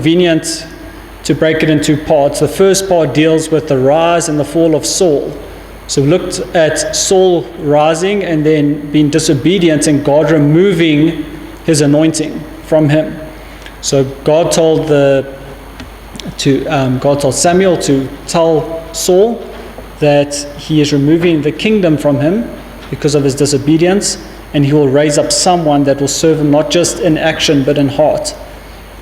convenient to break it into parts. The first part deals with the rise and the fall of Saul. So we looked at Saul rising and then being disobedient and God removing his anointing from him. So God told Samuel to tell Saul that he is removing the kingdom from him because of his disobedience, and he will raise up someone that will serve him not just in action but in heart.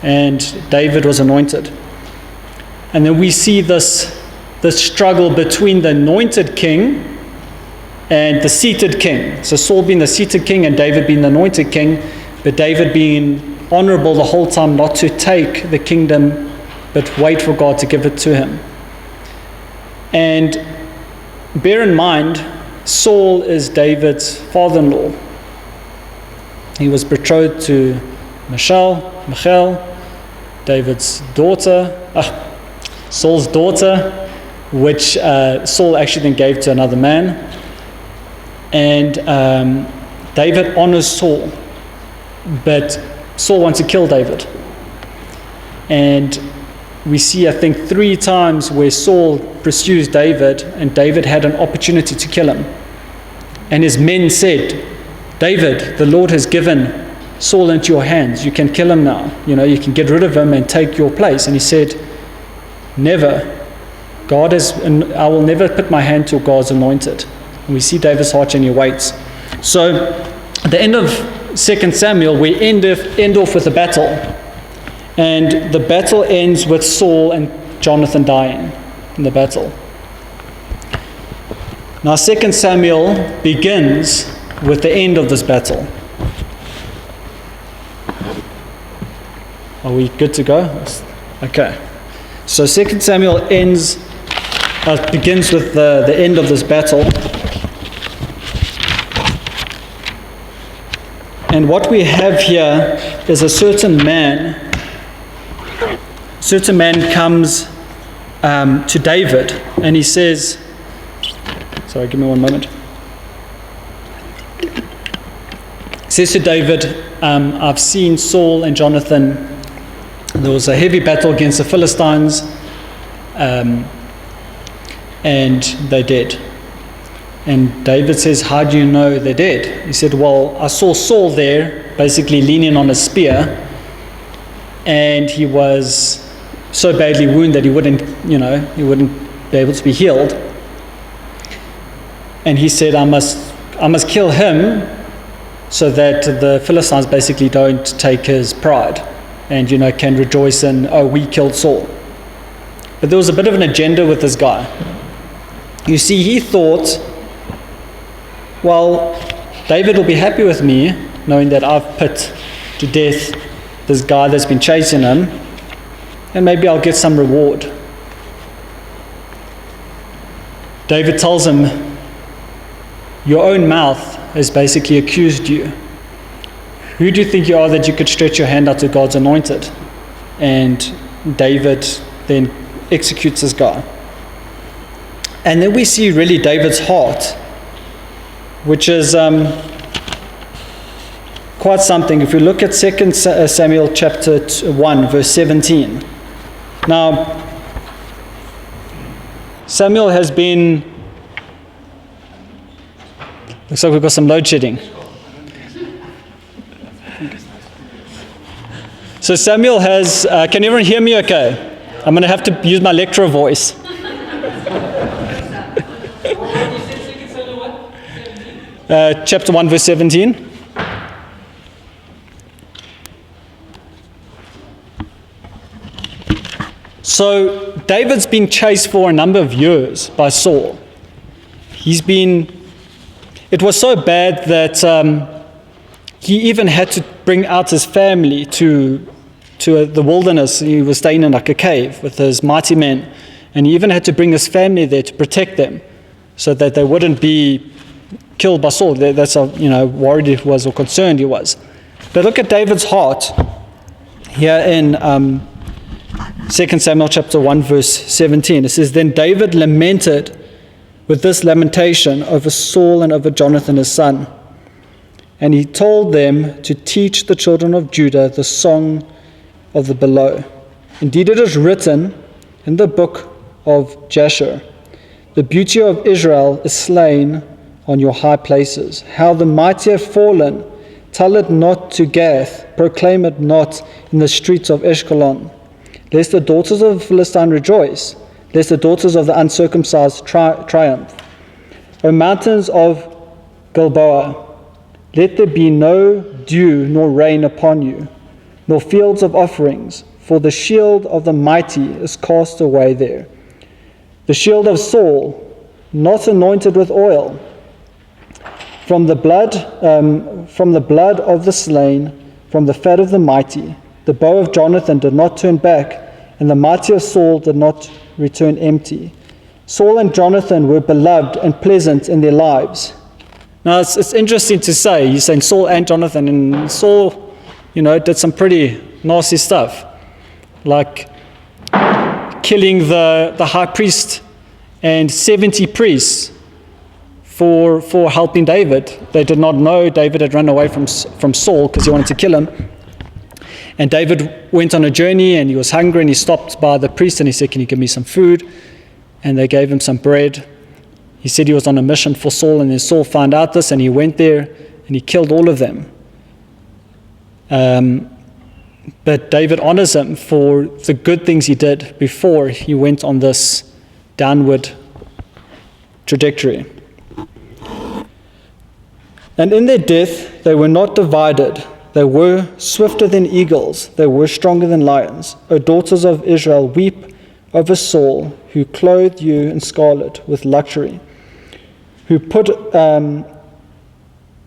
And David was anointed. And then we see this struggle between the anointed king and the seated king. So Saul being the seated king and David being the anointed king, but David being honorable the whole time not to take the kingdom but wait for God to give it to him. And bear in mind, Saul is David's father-in-law. He was betrothed to Michal, David's daughter, Saul's daughter, which Saul actually then gave to another man. And David honors Saul, but Saul wants to kill David. And we see, I think, 3 times where Saul pursues David, and David had an opportunity to kill him. And his men said, David, the Lord has given Saul into your hands. You can kill him now. You can get rid of him and take your place. And he said, never. I will never put my hand to God's anointed. And we see David's heart and he waits. So at the end of 2 Samuel, we end off with a battle. And the battle ends with Saul and Jonathan dying in the battle. Now 2 Samuel begins with the end of this battle. Are we good to go? Okay. So 2 Samuel begins with the end of this battle. And what we have here is a certain man comes to David, and he says, sorry, give me one moment. He says to David, I've seen Saul and Jonathan. There was a heavy battle against the Philistines, and they're dead. And David says, how do you know they're dead? He said, well, I saw Saul there, basically leaning on a spear, and he was so badly wounded he wouldn't be able to be healed. And he said, I must kill him so that the Philistines basically don't take his pride and can rejoice in, oh, we killed Saul. But there was a bit of an agenda with this guy. You see, he thought, well, David will be happy with me knowing that I've put to death this guy that's been chasing him, and maybe I'll get some reward. David tells him, your own mouth has basically accused you. Who do you think you are that you could stretch your hand out to God's anointed? And David then executes this guy. And then we see really David's heart, which is quite something. If we look at 2 Samuel chapter 1, verse 17. Now, Samuel has been, looks like we've got some load shedding. So Samuel has, can everyone hear me okay? I'm going to have to use my lecturer voice. Chapter 1, verse 17. So David's been chased for a number of years by Saul. It was so bad that he even had to bring out his family to the wilderness. He was staying in like a cave with his mighty men, and he even had to bring his family there to protect them so that they wouldn't be killed by Saul. That's how worried he was or concerned he was. But look at David's heart here in 2 Samuel chapter 1 verse 17. It says, then David lamented with this lamentation over Saul and over Jonathan his son. And he told them to teach the children of Judah the song of the below, Indeed, it is written in the book of Jasher, the beauty of Israel is slain on your high places. How the mighty have fallen. Tell it not to Gath, proclaim it not in the streets of Ashkelon. Lest the daughters of the Philistine rejoice, lest the daughters of the uncircumcised triumph. O mountains of Gilboa, let there be no dew nor rain upon you, nor fields of offerings, for the shield of the mighty is cast away there. The shield of Saul, not anointed with oil, from the blood of the slain, from the fat of the mighty. The bow of Jonathan did not turn back, and the mighty of Saul did not return empty. Saul and Jonathan were beloved and pleasant in their lives. Now it's interesting to say, he's saying Saul and Jonathan, and Saul, did some pretty nasty stuff, like killing the high priest and 70 priests for helping David. They did not know David had run away from Saul because he wanted to kill him. And David went on a journey and he was hungry and he stopped by the priest and he said, "Can you give me some food?" And they gave him some bread. He said he was on a mission for Saul, and then Saul found out this and he went there and he killed all of them. But David honors him for the good things he did before he went on this downward trajectory. And in their death, they were not divided. They were swifter than eagles. They were stronger than lions. O daughters of Israel, weep over Saul, who clothed you in scarlet with luxury, who put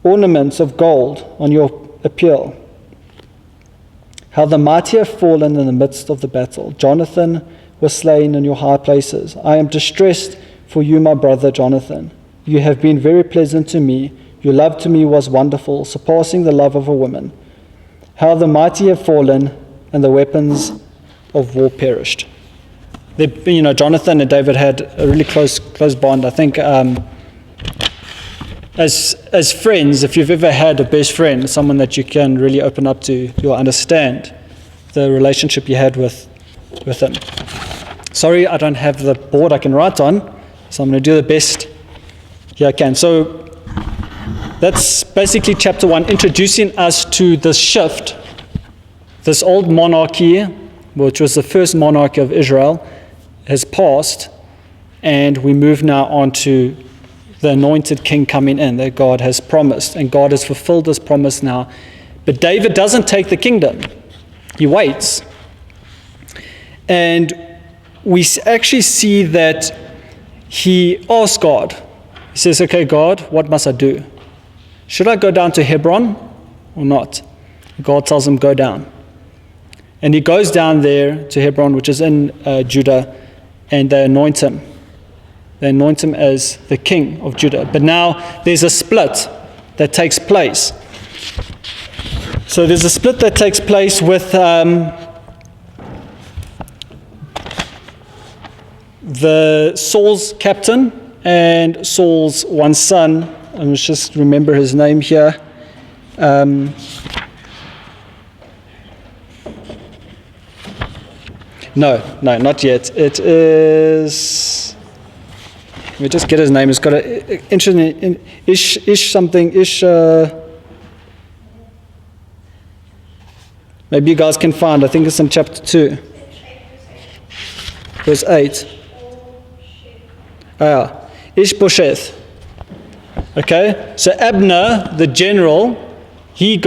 ornaments of gold on your appeal. How the mighty have fallen in the midst of the battle. Jonathan was slain in your high places. I am distressed for you, my brother Jonathan. You have been very pleasant to me. Your love to me was wonderful, surpassing the love of a woman. How the mighty have fallen, and the weapons of war perished. Jonathan and David had a really close bond. I think as friends, if you've ever had a best friend, someone that you can really open up to, you'll understand the relationship you had with him. Sorry, I don't have the board I can write on, so I'm going to do the best here I can. So that's basically chapter 1, introducing us to this shift, this old monarchy, which was the first monarchy of Israel, has passed, and we move now on to the anointed king coming in that God has promised, and God has fulfilled this promise now. But David doesn't take the kingdom. He waits. And we actually see that he asks God. He says, "Okay, God, what must I do? Should I go down to Hebron or not?" God tells him, "Go down." And he goes down there to Hebron, which is in Judah, and they anoint him. They anoint him as the king of Judah. But now there's a split that takes place. So there's a split that takes place with the Saul's captain and Saul's one son. Let's just remember his name here. No, not yet. It is. Let me just get his name. It's got an interesting ish something. Maybe you guys can find. I think it's in chapter 2, verse 8. Ishbosheth. Okay, so Abner, the general, he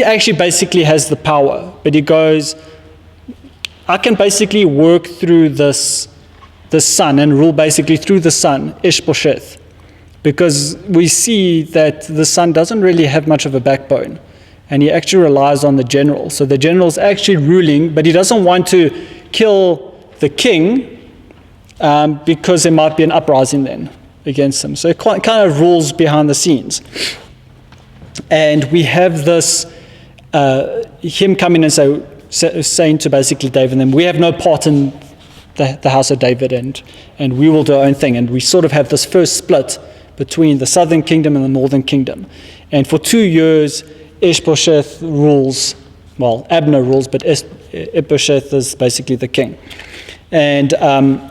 actually basically has the power, but he goes, I can basically work through the son and rule basically through the son, Ishbosheth, because we see that the son doesn't really have much of a backbone, and he actually relies on the general. So the general's actually ruling, but he doesn't want to kill the king because there might be an uprising then against him. So it kind of rules behind the scenes. And we have this, him coming and saying to basically David and them, we have no part in the house of David, and we will do our own thing. And we sort of have this first split between the southern kingdom and the northern kingdom. And for 2 years, Ishbosheth rules Abner rules, but Ishbosheth is basically the king. And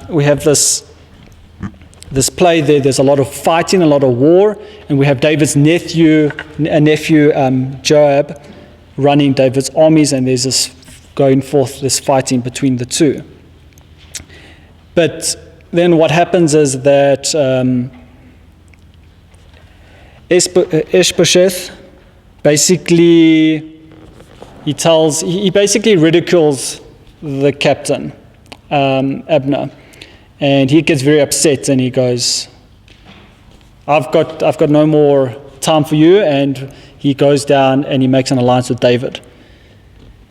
we have this play there. There's a lot of fighting, a lot of war, and we have David's nephew Joab running David's armies, and there's this fighting between the two. But then what happens is that Ishbosheth basically he basically ridicules the captain, Abner, and he gets very upset and he goes, I've got no more time for you, and he goes down and he makes an alliance with David.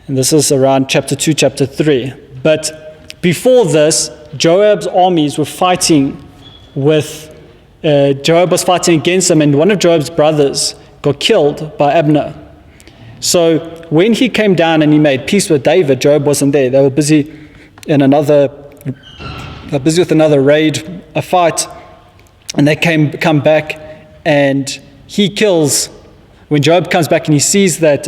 And this is around chapter 2, chapter 3. But before this, Joab's armies were fighting Joab was fighting against them, and one of Joab's brothers got killed by Abner. So when he came down and he made peace with David, Joab wasn't there. They were busy with another raid, a fight, and they come back, and he kills. When Joab comes back and he sees that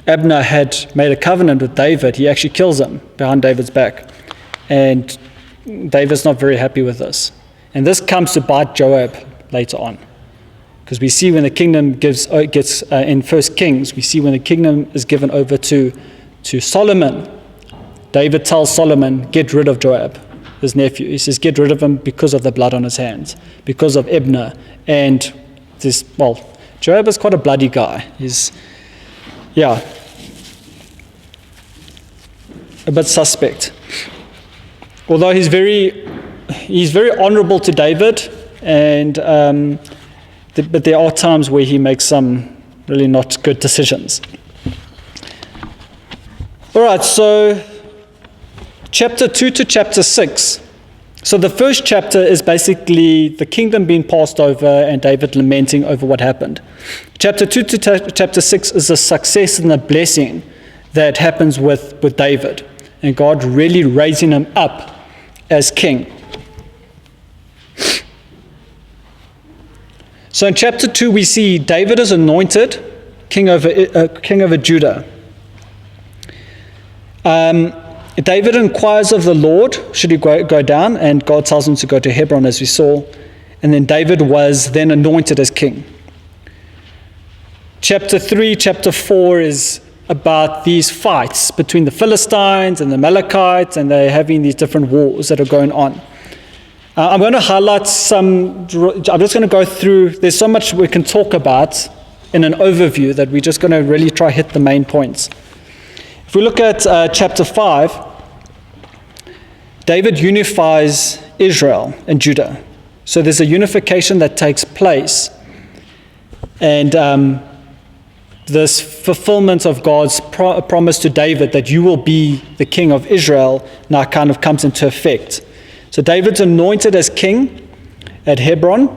Abner had made a covenant with David, he actually kills him behind David's back. And David's not very happy with this. And this comes to bite Joab later on. Because we see when the kingdom gets in 1 Kings, we see when the kingdom is given over to Solomon, David tells Solomon, get rid of Joab, his nephew. He says, get rid of him because of the blood on his hands, because of Abner. And Joab is quite a bloody guy. He's, a bit suspect. Although he's very honorable to David, but there are times where he makes some really not good decisions. All right, so chapter 2 to chapter 6. So the first chapter is basically the kingdom being passed over and David lamenting over what happened. Chapter 2 to chapter 6 is the success and the blessing that happens with David, and God really raising him up as king. So in chapter 2 we see David is anointed king over Judah. David inquires of the Lord, should he go down, and God tells him to go to Hebron, as we saw, and then David was then anointed as king. Chapter 3, chapter 4 is about these fights between the Philistines and the Amalekites, and they're having these different wars that are going on. I'm going to highlight I'm just going to go through, there's so much we can talk about in an overview that we're just going to really try hit the main points. If we look at chapter 5, David unifies Israel and Judah. So there's a unification that takes place. And this fulfillment of God's promise to David that you will be the king of Israel now kind of comes into effect. So David's anointed as king at Hebron.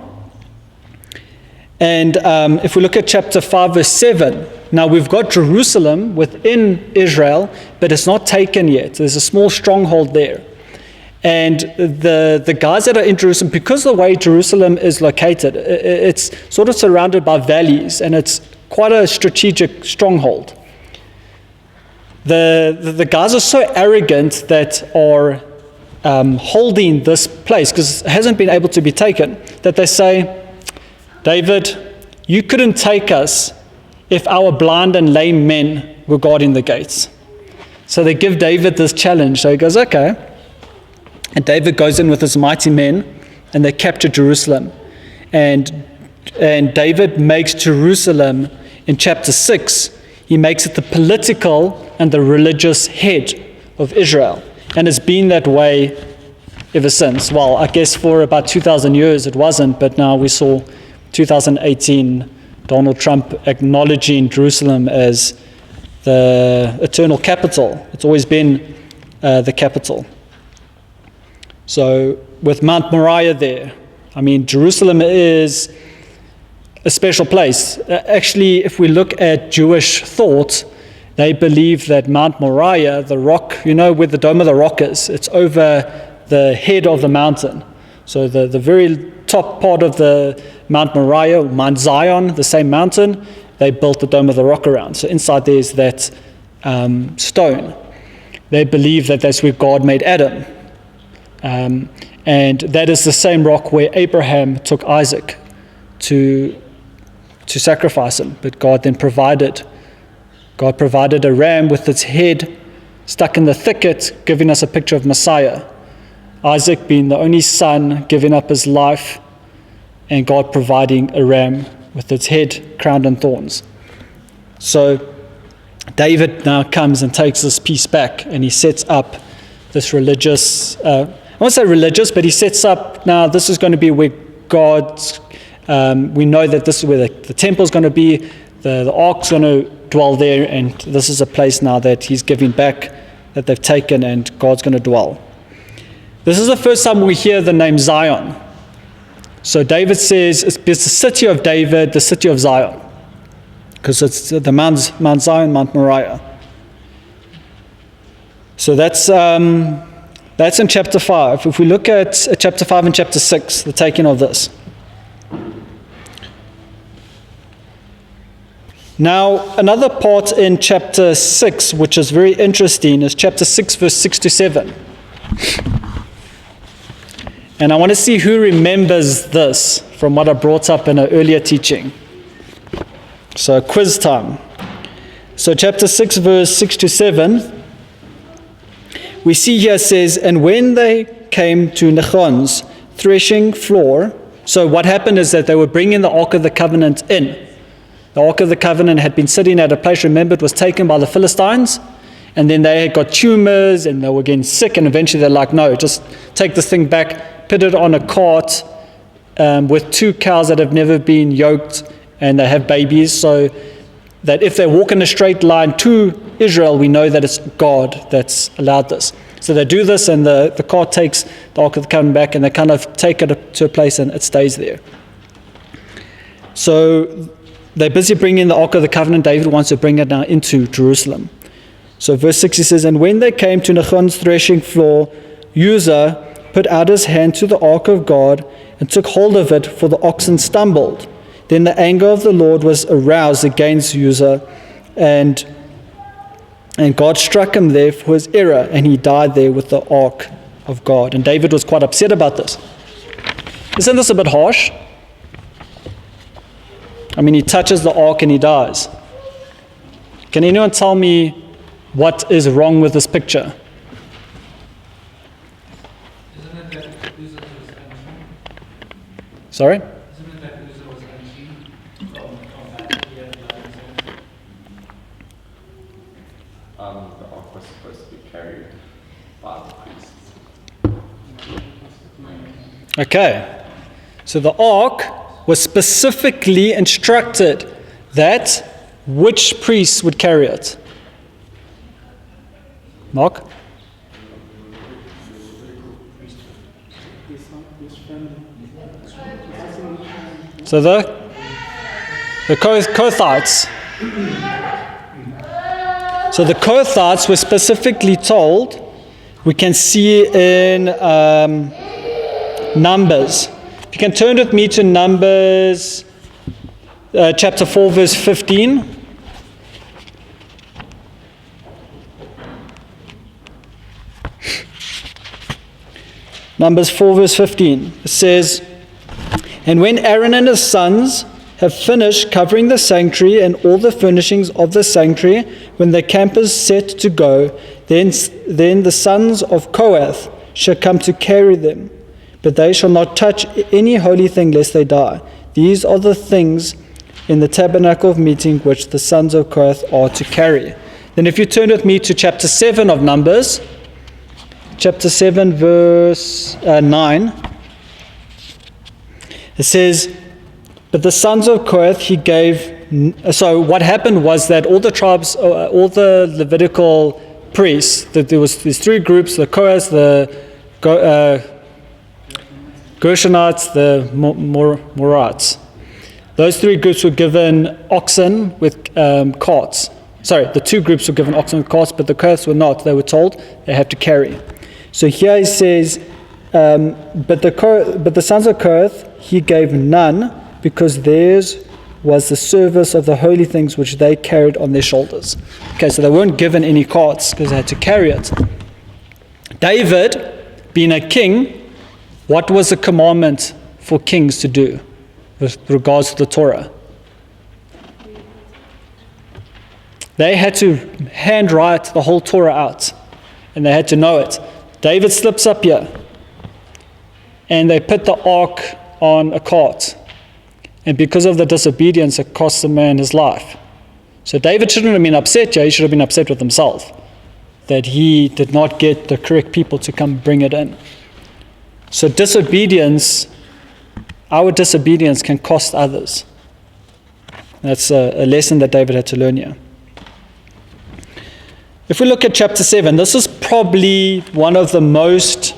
And if we look at chapter 5, verse 7, now we've got Jerusalem within Israel, but it's not taken yet. There's a small stronghold there. And the guys that are in Jerusalem, because of the way Jerusalem is located, it's sort of surrounded by valleys, and it's quite a strategic stronghold. The guys are so arrogant that are holding this place, because it hasn't been able to be taken, that they say, David, you couldn't take us if our blind and lame men were guarding the gates. So they give David this challenge. So he goes, okay. And David goes in with his mighty men, and they capture Jerusalem. And David makes Jerusalem, in chapter 6, he makes it the political and the religious head of Israel. And it's been that way ever since. Well, I guess for about 2,000 years it wasn't, but now we saw 2018 Donald Trump acknowledging Jerusalem as the eternal capital. It's always been the capital. So with Mount Moriah there, I mean, Jerusalem is a special place. Actually, if we look at Jewish thought, they believe that Mount Moriah, the rock, you know where the Dome of the Rock is, it's over the head of the mountain. So the very top part of the Mount Moriah, Mount Zion, the same mountain, they built the Dome of the Rock around. So inside there's that stone. They believe that that's where God made Adam. And that is the same rock where Abraham took Isaac to sacrifice him. But God then provided a ram with its head stuck in the thicket, giving us a picture of Messiah. Isaac being the only son, giving up his life, and God providing a ram with its head crowned in thorns. So David now comes and takes this piece back, and he sets up this religious, I won't say religious, but he sets up, now this is going to be where God's, we know that this is where the temple's going to be, the ark's going to dwell there, and this is a place now that he's giving back, that they've taken, and God's going to dwell. This is the first time we hear the name Zion. So David says, it's the city of David, the city of Zion, because it's the Mount Zion, Mount Moriah. So that's in chapter 5. If we look at chapter 5 and chapter 6, the taking of this. Now, another part in chapter 6, which is very interesting, is chapter 6, verse 6 to 7. And I want to see who remembers this from what I brought up in an earlier teaching. So, quiz time. So, chapter 6, verse 6 to 7, we see here says, and when they came to Nachon's threshing floor, so what happened is that they were bringing the Ark of the Covenant in. The Ark of the Covenant had been sitting at a place, remember, it was taken by the Philistines, and then they had got tumors, and they were getting sick, and eventually they're like, no, just take this thing back, put it on a cart with 2 cows that have never been yoked, and they have babies, so that if they walk in a straight line to Israel, we know that it's God that's allowed this. So they do this, and the cart takes the Ark of the Covenant back, and they kind of take it to a place, and it stays there. So they're busy bringing the Ark of the Covenant. David wants to bring it now into Jerusalem. So verse 6, he says, and when they came to Nachon's threshing floor, Uzzah put out his hand to the ark of God and took hold of it, for the oxen stumbled. Then the anger of the Lord was aroused against Uzzah, and God struck him there for his error, and he died there with the ark of God. And David was quite upset about this. Isn't this a bit harsh? I mean, he touches the ark and he dies. Can anyone tell me what is wrong with this picture? Isn't it that Uzzah was unclean? Sorry? Isn't it that Uzzah was unclean from that he had blood in his hands? The ark was supposed to be carried by the priests. Okay. So the ark was specifically instructed that which priests would carry it. Mark? So the Kohathites. So the Kohathites were specifically told, we can see in Numbers. If you can turn with me to Numbers chapter 4, verse 15. Numbers 4, verse 15. It says, and when Aaron and his sons have finished covering the sanctuary and all the furnishings of the sanctuary, when the camp is set to go, then the sons of Kohath shall come to carry them. But they shall not touch any holy thing lest they die. These are the things in the tabernacle of meeting which the sons of Kohath are to carry. Then if you turn with me to chapter 7 of Numbers, chapter 7, verse 9, it says, but the sons of Kohath he gave. So what happened was that all the tribes, all the Levitical priests, that there was these 3 groups: the Kohath, the Gershonites, the Morites. Those 3 groups were given oxen with carts. Sorry, the 2 groups were given oxen with carts, but the Kohaths were not. They were told they have to carry. So here he says, but the sons of Kohath he gave none, because theirs was the service of the holy things which they carried on their shoulders. Okay, so they weren't given any carts because they had to carry it. David, being a king, what was the commandment for kings to do with regards to the Torah? They had to handwrite the whole Torah out, and they had to know it. David slips up here, and they put the ark on a cart. And because of the disobedience, it cost the man his life. So David shouldn't have been upset here. He should have been upset with himself that he did not get the correct people to come bring it in. So disobedience, our disobedience can cost others. That's a lesson that David had to learn here. If we look at chapter 7, this is probably one of the most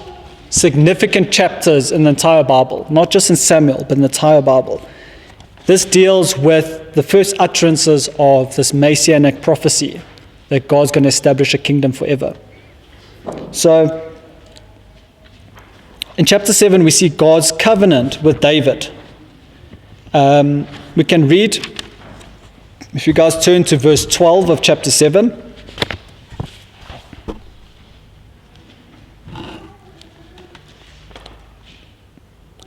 significant chapters in the entire Bible, not just in Samuel, but in the entire Bible. This deals with the first utterances of this messianic prophecy that God's going to establish a kingdom forever. So, in chapter 7, we see God's covenant with David. We can read, if you guys turn to verse 12 of chapter 7.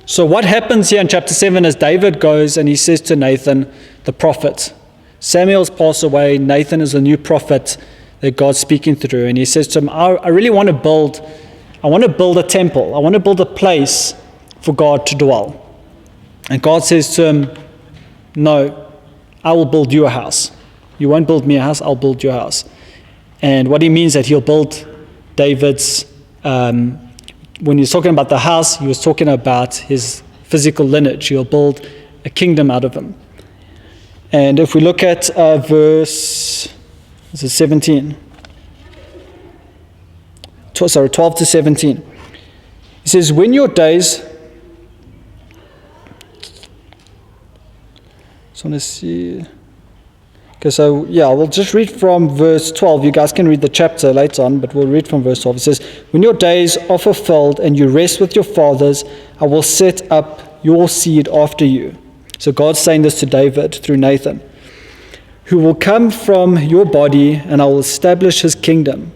So what happens here in chapter 7 is David goes and he says to Nathan, the prophet, Samuel's passed away, Nathan is the new prophet that God's speaking through. And he says to him, I really want to build a temple. I want to build a place for God to dwell. And God says to him, no, I will build you a house. You won't build me a house, I'll build your house. And what he means that he'll build David's when he's talking about the house, he was talking about his physical lineage. He'll build a kingdom out of him. And if we look at verse 17, 12 to 17, he says, when your days, just want to see. Okay, so yeah, we'll just read from verse 12. You guys can read the chapter later on, but we'll read from verse 12. It says, when your days are fulfilled and you rest with your fathers, I will set up your seed after you. So God's saying this to David through Nathan, who will come from your body, and I will establish his kingdom.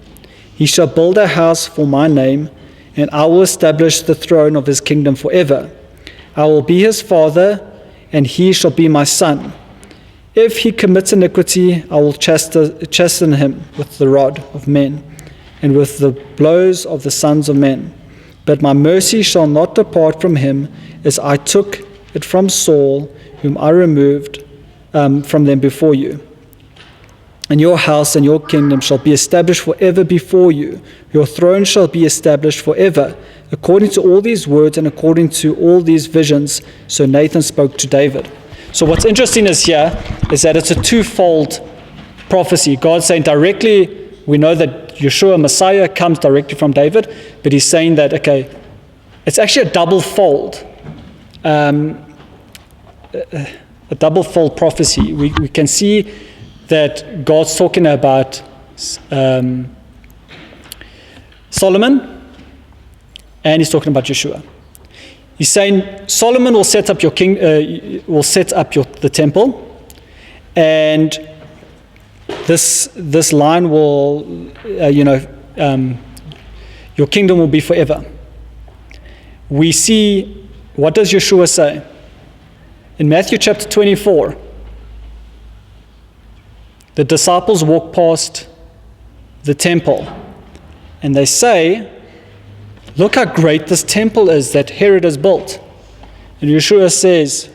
He shall build a house for my name, and I will establish the throne of his kingdom forever. I will be his father, and he shall be my son. If he commits iniquity, I will chasten him with the rod of men and with the blows of the sons of men. But my mercy shall not depart from him, as I took it from Saul, whom I removed from them before you. And your house and your kingdom shall be established forever before you. Your throne shall be established forever, according to all these words and according to all these visions. So Nathan spoke to David. So what's interesting is that it's a twofold prophecy. God's saying directly, we know that Yeshua, Messiah, comes directly from David, but he's saying that, okay, it's actually a double-fold prophecy. We can see that God's talking about Solomon, and he's talking about Yeshua. He's saying Solomon will set up the temple, and this line will, your kingdom will be forever. We see, what does Yeshua say? In Matthew chapter 24, the disciples walk past the temple, and they say, look how great this temple is that Herod has built. And Yeshua says,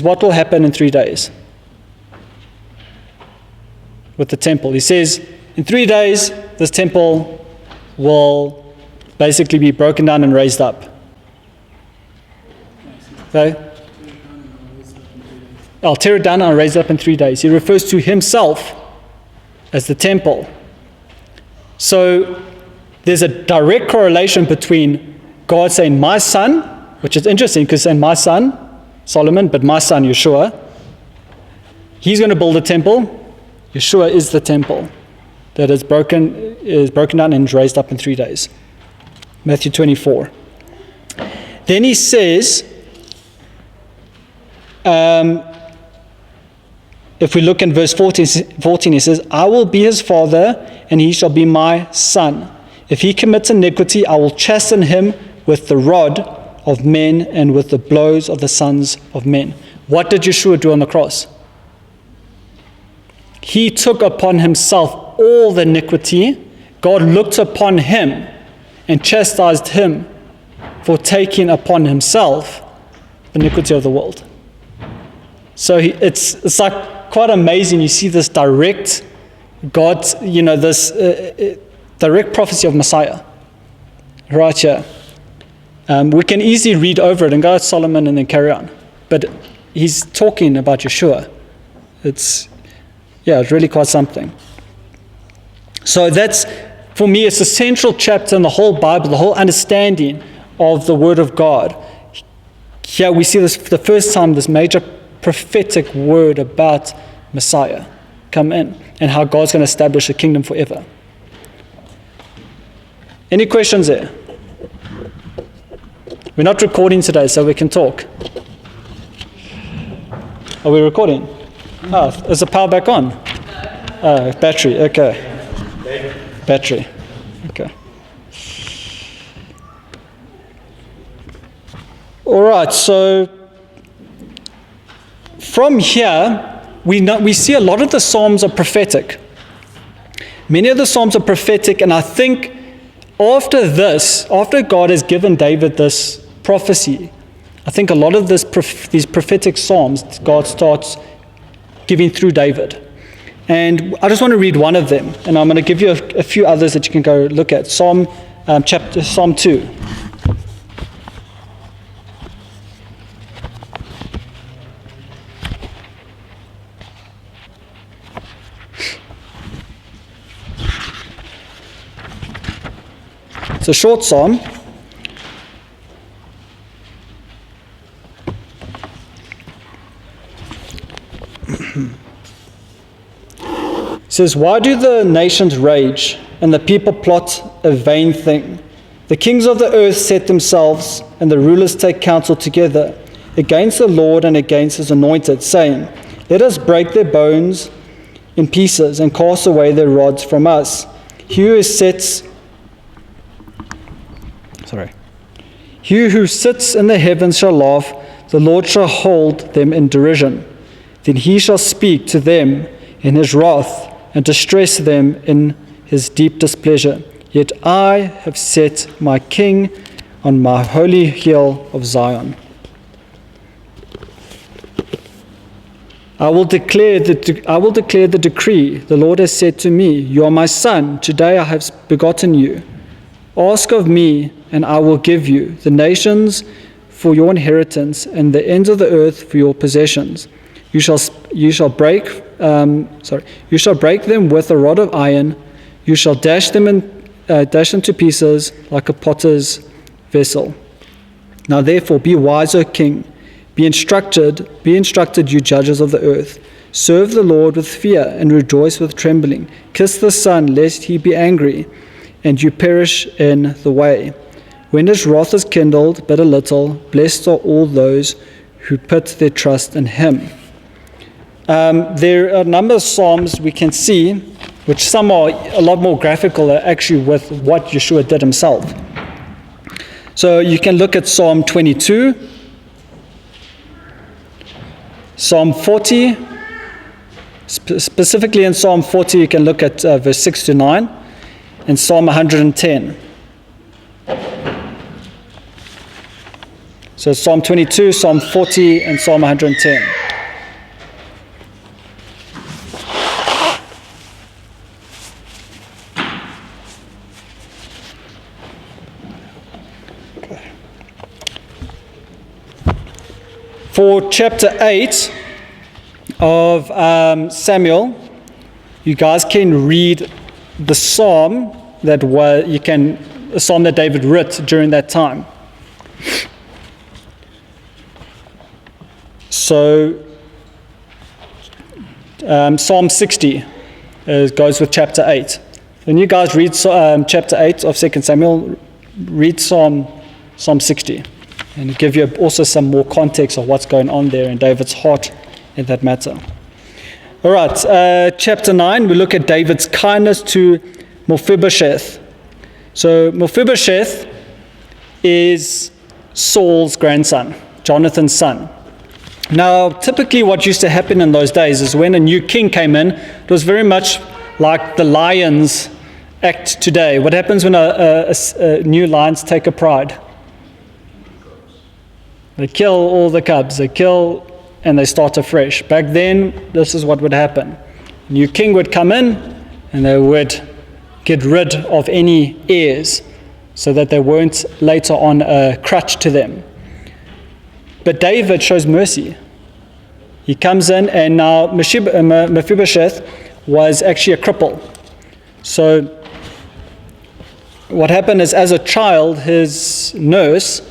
what will happen in 3 days with the temple? He says, in 3 days, this temple will basically be broken down and raised up. Okay? I'll tear it down and I'll raise it up in 3 days. He refers to himself as the temple. So there's a direct correlation between God saying, my son, which is interesting because saying my son, Solomon, but my son, Yeshua, he's going to build a temple. Yeshua is the temple that is broken down and raised up in 3 days. Matthew 24. Then he says, if we look in verse 14, he says, I will be his father, and he shall be my son. If he commits iniquity, I will chasten him with the rod of men and with the blows of the sons of men. What did Yeshua do on the cross? He took upon himself all the iniquity. God looked upon him and chastised him for taking upon himself the iniquity of the world. So it's like quite amazing. You see this direct God, this direct prophecy of Messiah right here. We can easily read over it and go to Solomon and then carry on. But he's talking about Yeshua. It's really quite something. So that's, for me, it's a central chapter in the whole Bible, the whole understanding of the Word of God. Here we see this for the first time, this major prophetic word about Messiah come in and how God's going to establish a kingdom forever. Any questions there? We're not recording today, so we can talk. Are we recording? Oh, is the power back on? Battery, okay. Battery, okay. All right, so from here, we see a lot of the Psalms are prophetic. Many of the Psalms are prophetic, and I think after God has given David this prophecy, I think a lot of these prophetic Psalms, God starts giving through David. And I just want to read one of them, and I'm going to give you a few others that you can go look at. Psalm 2. It's a short psalm. It says, why do the nations rage and the people plot a vain thing? The kings of the earth set themselves, and the rulers take counsel together against the Lord and against his anointed, saying, let us break their bones in pieces and cast away their rods from us. He who sits in the heavens shall laugh, the Lord shall hold them in derision. Then he shall speak to them in his wrath and distress them in his deep displeasure. Yet I have set my king on my holy hill of Zion. I will declare the decree. The Lord has said to me, you are my son. Today I have begotten you. Ask of me, and I will give you the nations for your inheritance, and the ends of the earth for your possessions. You shall break them with a rod of iron. You shall dash them to pieces like a potter's vessel. Now therefore be wise, O king. Be instructed, you judges of the earth. Serve the Lord with fear and rejoice with trembling. Kiss the Son, lest he be angry, and you perish in the way. When his wrath is kindled but a little, blessed are all those who put their trust in him. There are a number of Psalms we can see, which some are a lot more graphical actually with what Yeshua did himself. So you can look at Psalm 22, Psalm 40, specifically in Psalm 40 you can look at verse 6 to 9, and Psalm 110. So Psalm 22, Psalm 40, and Psalm 110. Okay. For chapter 8 of Samuel, you guys can read the psalm a psalm that David wrote during that time. So, Psalm 60 goes with chapter 8. When you guys read chapter 8 of 2 Samuel, read Psalm 60. And it'll give you also some more context of what's going on there in David's heart in that matter. All right, chapter 9, we look at David's kindness to Mephibosheth. So Mephibosheth is Saul's grandson, Jonathan's son. Now, typically what used to happen in those days is when a new king came in, it was very much like the lions act today. What happens when a new lions take a pride? They kill all the cubs, they kill and they start afresh. Back then, this is what would happen. A new king would come in and they would get rid of any heirs so that they weren't later on a crutch to them. But David shows mercy. He comes in, and now Mephibosheth was actually a cripple. So what happened is, as a child, his nurse,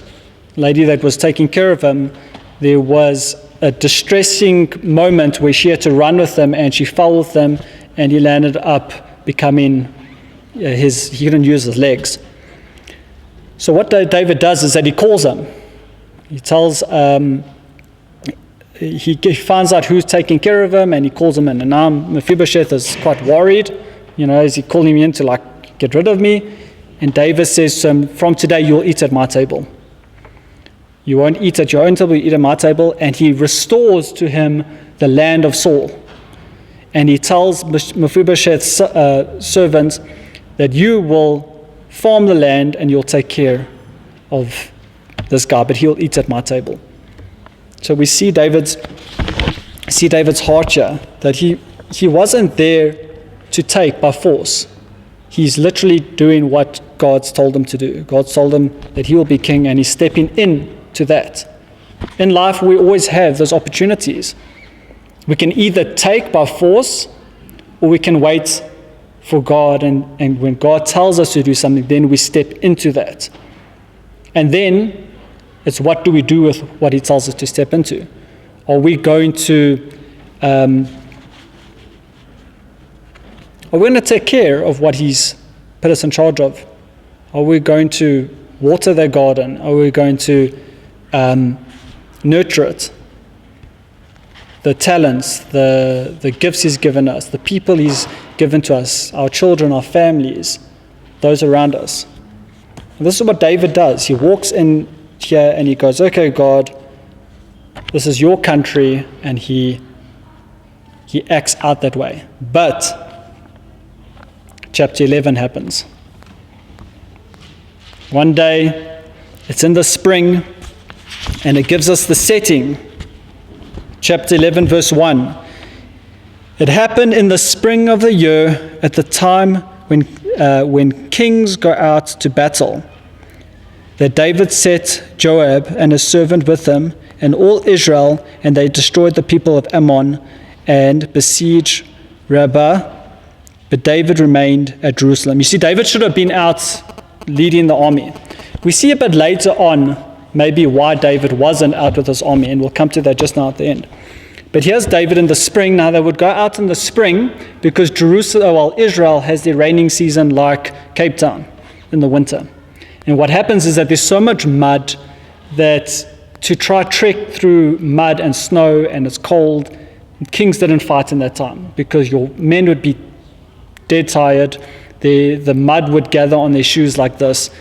lady that was taking care of him, there was a distressing moment where she had to run with him, and she fell with him, and he landed up becoming he couldn't use his legs. So what David does is that he calls him. He tells, he finds out who's taking care of him, and he calls him in. And now Mephibosheth is quite worried, is he calling me in to get rid of me? And David says to him, from today you'll eat at my table. You won't eat at your own table, you eat at my table. And he restores to him the land of Saul. And he tells Mephibosheth's servants that you will farm the land and you'll take care of this guy, but he'll eat at my table. So we see David's heart here, that he wasn't there to take by force. He's literally doing what God's told him to do. God's told him that he will be king, and he's stepping in to that. In life, we always have those opportunities. We can either take by force, or we can wait for God, and when God tells us to do something, then we step into that. And then it's what do we do with what he tells us to step into? Are we going to take care of what he's put us in charge of? Are we going to water their garden? Are we going to nurture it? The talents, the gifts he's given us, the people he's given to us, our children, our families, those around us. And this is what David does. He walks in here and he goes, okay, God, this is your country, and he acts out that way. But chapter 11 happens. One day, it's in the spring, and it gives us the setting. Chapter 11, verse 1. It happened in the spring of the year, at the time when kings go out to battle, that David set Joab and his servant with him and all Israel, and they destroyed the people of Ammon and besieged Rabbah. But David remained at Jerusalem. You see, David should have been out leading the army. We see a bit later on maybe why David wasn't out with his army, and we'll come to that just now at the end. But here's David in the spring. Now they would go out in the spring because Israel has their raining season like Cape Town in the winter. And what happens is that there's so much mud that to try trek through mud and snow, and it's cold, kings didn't fight in that time because your men would be dead tired. The mud would gather on their shoes like this.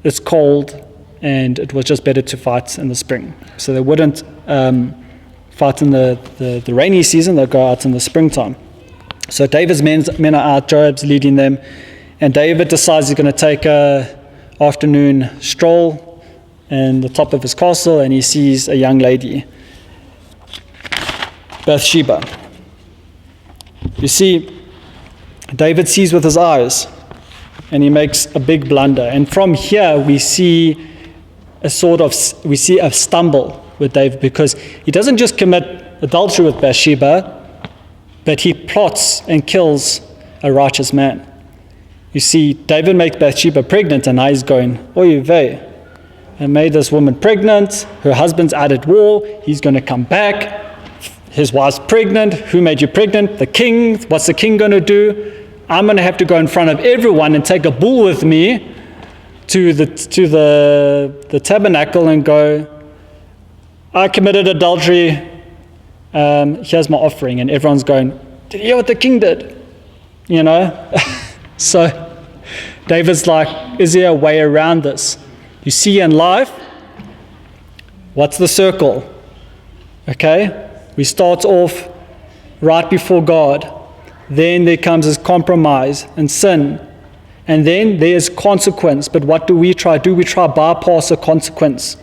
It's cold, and it was just better to fight in the spring. So they wouldn't fight in the rainy season, they'll go out in the springtime. So David's men are out, Joab's leading them, and David decides he's going to take a afternoon stroll in the top of his castle, and he sees a young lady, Bathsheba. You see, David sees with his eyes, and he makes a big blunder. And from here we see a stumble with David, because he doesn't just commit adultery with Bathsheba, but he plots and kills a righteous man. You see, David makes Bathsheba pregnant, and now he's going, oy vey, I made this woman pregnant, her husband's out at war, he's going to come back, his wife's pregnant, who made you pregnant? The king. What's the king going to do? I'm going to have to go in front of everyone and take a bull with me to the tabernacle and go, I committed adultery, here's my offering. And everyone's going, did you hear what the king did? You know? So David's like, is there a way around this? You see in life, what's the circle? Okay? We start off right before God. Then there comes this compromise and sin. And then there's consequence. But what do we try? Do we try to bypass the consequence?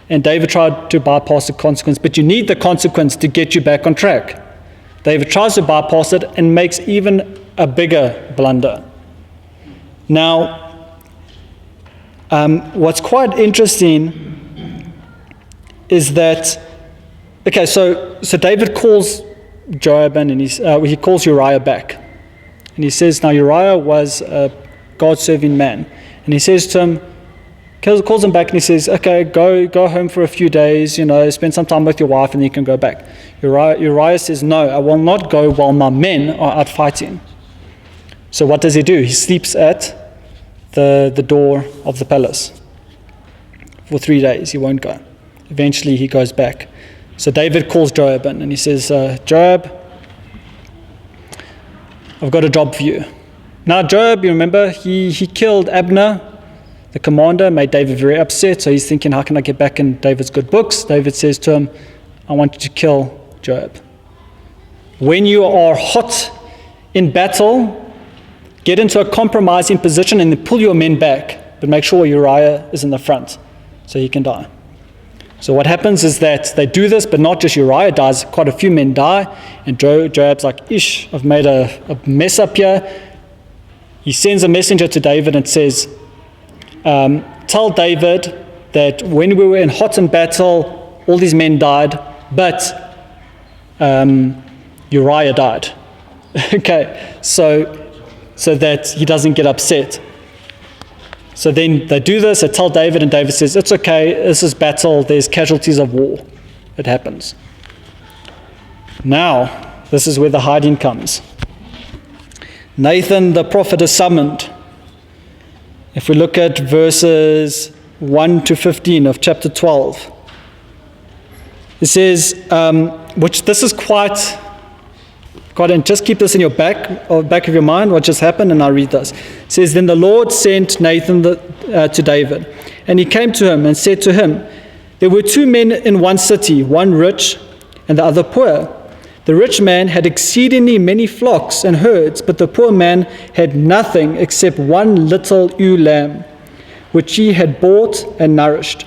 And David tried to bypass the consequence. But you need the consequence to get you back on track. David tries to bypass it and makes even a bigger blunder. Now, what's quite interesting is that, okay, so David calls Joab in, and he calls Uriah back. And he says, now Uriah was a God-serving man. And he says to him, calls him back and he says, okay, go home for a few days, spend some time with your wife and then you can go back. Uriah says, no, I will not go while my men are out fighting. So what does he do? He sleeps at the door of the palace. For 3 days, he won't go. Eventually he goes back. So David calls Joab in and he says, Joab, I've got a job for you. Now Joab, you remember, he killed Abner, the commander, made David very upset. So he's thinking, how can I get back in David's good books? David says to him, I want you to kill Joab. When you are hot in battle, get into a compromising position and then pull your men back. But make sure Uriah is in the front so he can die. So what happens is that they do this, but not just Uriah dies, quite a few men die. And Joab's like, ish, I've made a mess up here. He sends a messenger to David and says, tell David that when we were in hot in battle, all these men died, but Uriah died. Okay, so that he doesn't get upset. So then they do this, they tell David, and David says, it's okay, this is battle, there's casualties of war. It happens. Now, this is where the hiding comes. Nathan the prophet is summoned. If we look at verses 1 to 15 of chapter 12, it says, which this is quite, and just keep this in your back of your mind, what just happened, and I'll read this. It says, then the Lord sent Nathan to David, and he came to him and said to him, there were 2 men in one city, one rich and the other poor. The rich man had exceedingly many flocks and herds, but the poor man had nothing except one little ewe lamb, which he had bought and nourished,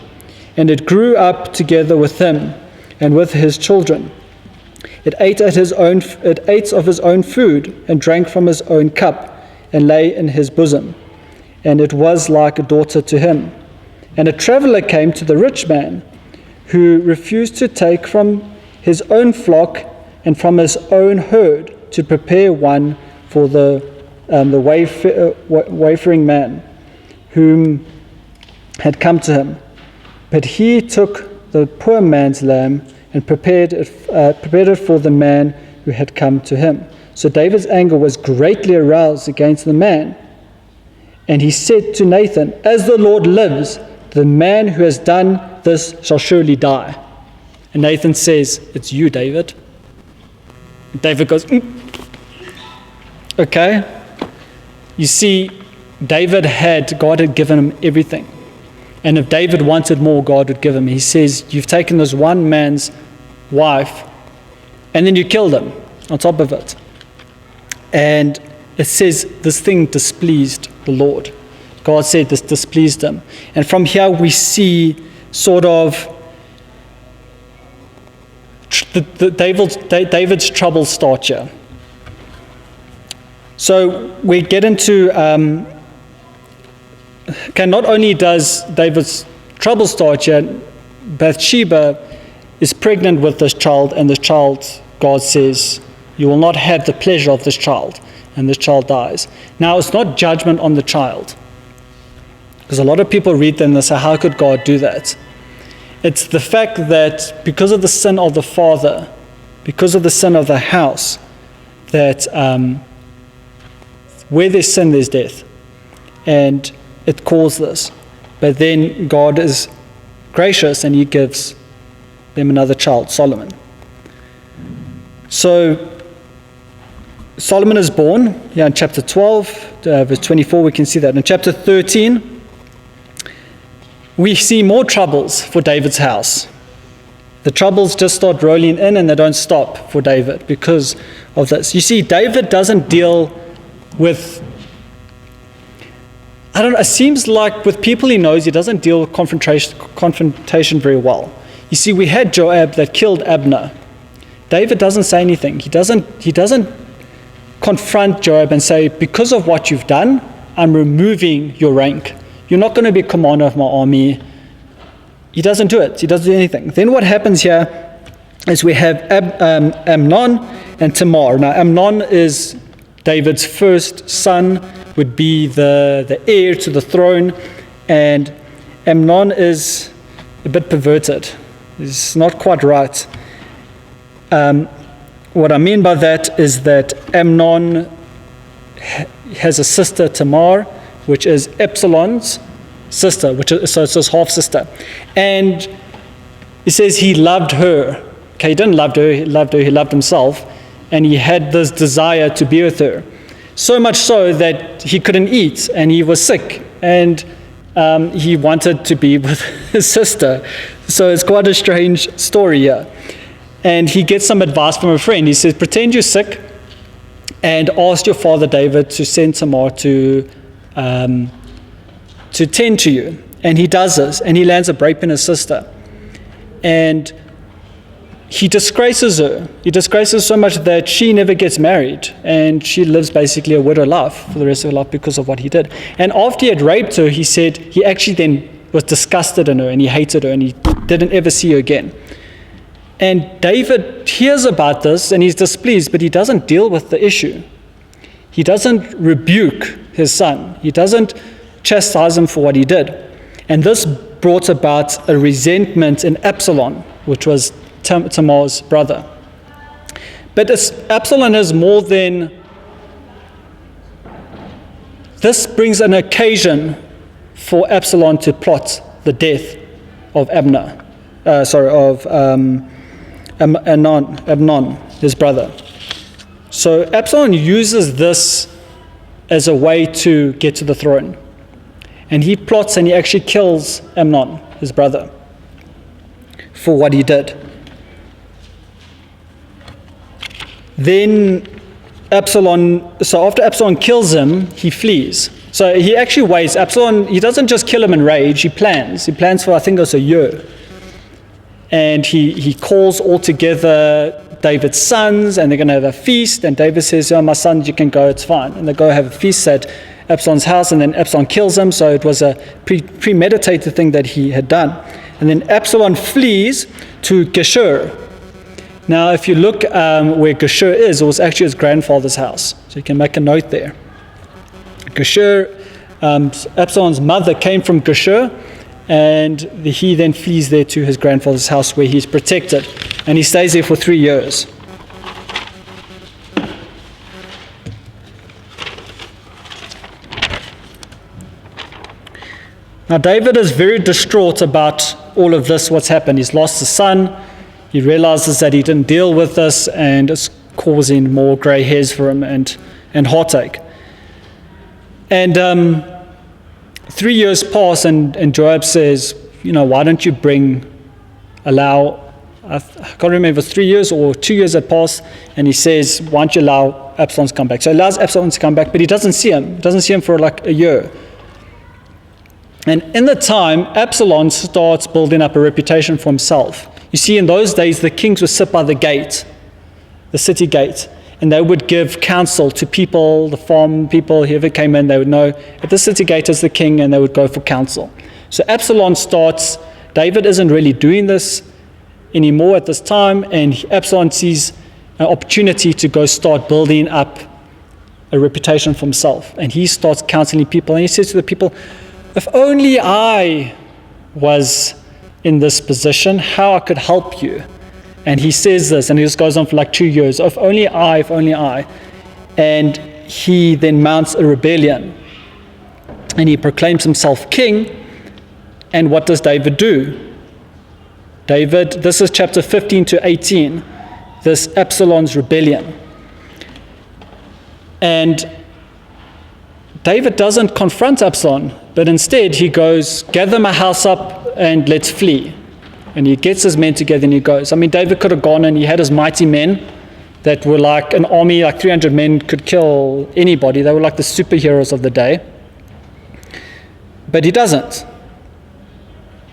and it grew up together with him and with his children. It ate of his own food and drank from his own cup and lay in his bosom, and it was like a daughter to him. And a traveler came to the rich man, who refused to take from his own flock and from his own herd to prepare one for the wayfaring man whom had come to him. But he took the poor man's lamb and prepared it for the man who had come to him. So David's anger was greatly aroused against the man. And he said to Nathan, as the Lord lives, the man who has done this shall surely die. And Nathan says, it's you, David. And David goes, Okay. You see, God had given him everything. And if David wanted more, God would give him. He says, you've taken this one man's wife, and then you killed him on top of it. And it says this thing displeased the Lord. God said this displeased him. And from here we see sort of David's trouble start here. So we get into, not only does David's trouble start here, Bathsheba is pregnant with this child, and this child, God says, you will not have the pleasure of this child, and this child dies. Now, it's not judgment on the child, because a lot of people read them and they say, how could God do that? It's the fact that because of the sin of the father, because of the sin of the house, that where there's sin, there's death. And it caused this. But then God is gracious and he gives them another child, Solomon. So Solomon is born. Here in chapter 12, verse 24, we can see that. In chapter 13, we see more troubles for David's house. The troubles just start rolling in and they don't stop for David because of this. You see, David doesn't deal with, it seems like with people he knows, he doesn't deal with confrontation very well. You see, we had Joab that killed Abner. David doesn't say anything. He doesn't confront Joab and say, because of what you've done, I'm removing your rank. You're not going to be commander of my army. He doesn't do it. He doesn't do anything. Then what happens here is we have Amnon and Tamar. Now, Amnon is David's first son, would be the heir to the throne, and Amnon is a bit perverted. He's not quite right. What I mean by that is that Amnon has a sister, Tamar, which is Absalom's sister, so it's his half sister. And it says he loved her. Okay, he didn't love her, he loved himself, and he had this desire to be with her. So much so that he couldn't eat, and he was sick, and he wanted to be with his sister. So it's quite a strange story here. And he gets some advice from a friend. He says, pretend you're sick and ask your father David to send Tamar to tend to you. And he does this, and he lands up raping his sister. And he disgraces her. He disgraces so much that she never gets married, and she lives basically a widow life for the rest of her life because of what he did. And after he had raped her, he said he actually then was disgusted in her, and he hated her, and he didn't ever see her again. And David hears about this, and he's displeased, but he doesn't deal with the issue. He doesn't rebuke his son. He doesn't chastise him for what he did. And this brought about a resentment in Absalom, which was Tamar's brother. But Absalom is more than... This brings an occasion for Absalom to plot the death of Amnon, his brother. So Absalom uses this as a way to get to the throne. And he plots and he actually kills Amnon, his brother, for what he did. Then after Absalom kills him, he flees. So he actually waits. Absalom, he doesn't just kill him in rage, he plans. He plans for, I think it was a year. And he calls all together David's sons, and they're going to have a feast. And David says, oh, my sons, you can go, it's fine. And they go have a feast at Absalom's house, and then Absalom kills him. So it was a premeditated thing that he had done. And then Absalom flees to Geshur. Now, if you look where Geshur is, it was actually his grandfather's house. So you can make a note there. Geshur, Absalom's mother came from Geshur, and he then flees there to his grandfather's house where he's protected. And he stays there for 3 years. Now, David is very distraught about all of this, what's happened. He's lost his son. He realizes that he didn't deal with this, and it's causing more grey hairs for him and heartache. And 3 years pass, and Joab says, why don't you I can't remember if it's 3 years or 2 years that pass, and he says, why don't you allow Absalom to come back? So he allows Absalom to come back, but he doesn't see him. He doesn't see him for like a year. And in the time, Absalom starts building up a reputation for himself. You see, in those days, the kings would sit by the gate, the city gate, and they would give counsel to people, the farm people, whoever came in, they would know at the city gate is the king, and they would go for counsel. So Absalom starts, David isn't really doing this anymore at this time, and Absalom sees an opportunity to go start building up a reputation for himself. And he starts counseling people, and he says to the people, if only I was in this position, how I could help you. And he says this, and he just goes on for like 2 years. If only I. And he then mounts a rebellion. And he proclaims himself king. And what does David do? David, this is chapter 15 to 18, this Absalom's rebellion. And David doesn't confront Absalom, but instead he goes, gather my house up and let's flee. And he gets his men together and he goes. I mean, David could have gone and he had his mighty men that were like an army, like 300 men could kill anybody. They were like the superheroes of the day. But he doesn't.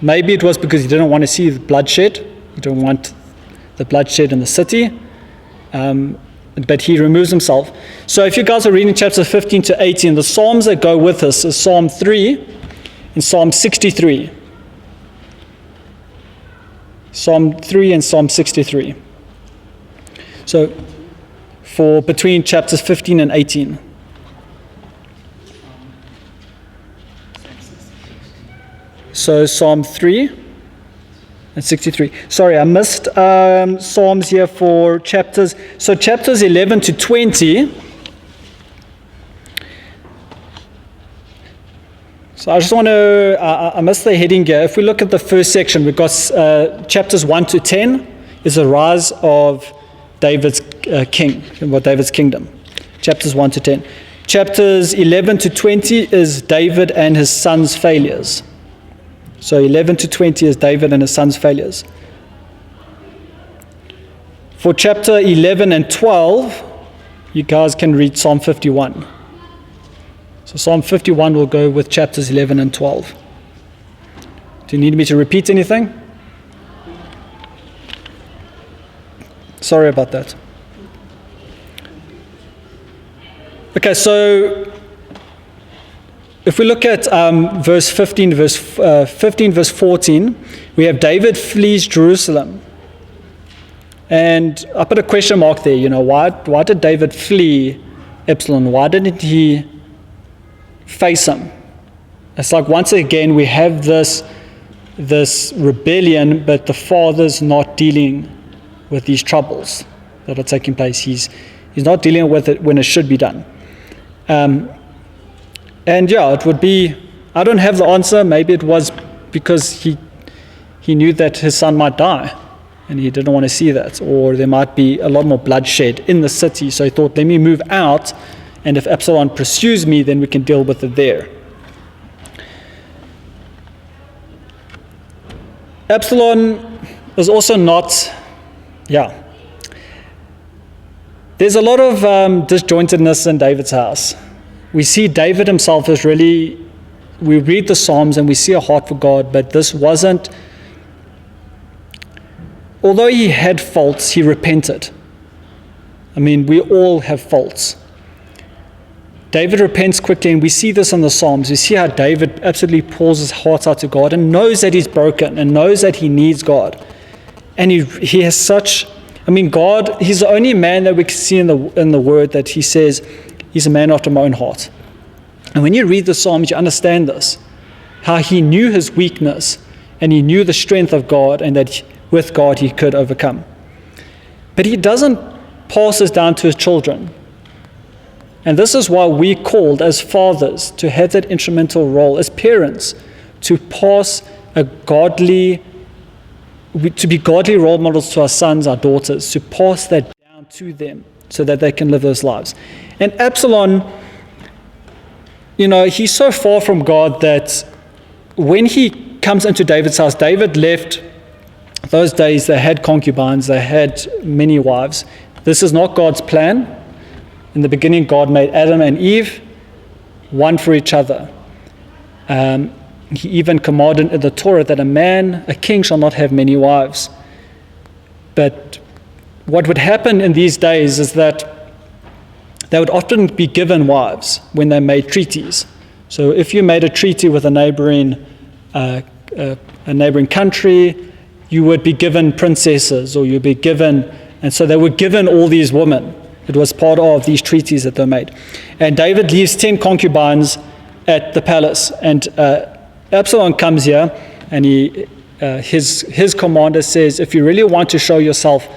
Maybe it was because he didn't want to see the bloodshed. He didn't want the bloodshed in the city. But he removes himself. So if you guys are reading chapters 15 to 18, the Psalms that go with us is Psalm 3 and Psalm 63. Psalm 3 and Psalm 63. So for between chapters 15 and 18. So Psalm 3 and 63. Sorry, I missed Psalms here for chapters. So chapters 11 to 20. So I just want to, I missed the heading here. If we look at the first section, we've got chapters 1 to 10 is the rise of David's David's kingdom. Chapters 1 to 10. Chapters 11 to 20 is David and his sons' failures. So 11 to 20 is David and his sons' failures. For chapter 11 and 12, you guys can read Psalm 51. So Psalm 51 will go with chapters 11 and 12. Do you need me to repeat anything? Sorry about that. Okay, so if we look at verse 15, verse 14, we have David flees Jerusalem. And I put a question mark there, why did David flee Absalom? Why didn't he face him? It's like once again we have this rebellion, but the father's not dealing with these troubles that are taking place. He's not dealing with it when it should be done. And yeah, it would be, I don't have the answer. Maybe it was because he knew that his son might die and he didn't want to see that, or there might be a lot more bloodshed in the city, so he thought, let me move out, and if Absalom pursues me, then we can deal with it there. Absalom is also not, there's a lot of disjointedness in David's house. We see David himself as really, we read the Psalms and we see a heart for God, but this wasn't, although he had faults, he repented. I mean, we all have faults. David repents quickly, and we see this in the Psalms. We see how David absolutely pours his heart out to God and knows that he's broken and knows that he needs God. And he has such, God, he's the only man that we can see in the Word that he says, he's a man after my own heart. And when you read the Psalms, you understand this, how he knew his weakness and he knew the strength of God, and that with God he could overcome. But he doesn't pass this down to his children. And this is why we're called as fathers to have that instrumental role, as parents, to pass to be godly role models to our sons, our daughters, to pass that down to them so that they can live those lives. And Absalom, he's so far from God that when he comes into David's house, David left those days, they had concubines, they had many wives. This is not God's plan. In the beginning, God made Adam and Eve, one for each other. He even commanded in the Torah that a king shall not have many wives. But what would happen in these days is that they would often be given wives when they made treaties. So if you made a treaty with a neighboring country, you would be given princesses, or you'd be given, and so they were given all these women. It was part of these treaties that they made. And David leaves 10 concubines at the palace, and Absalom comes here, and his commander says, if you really want to show yourself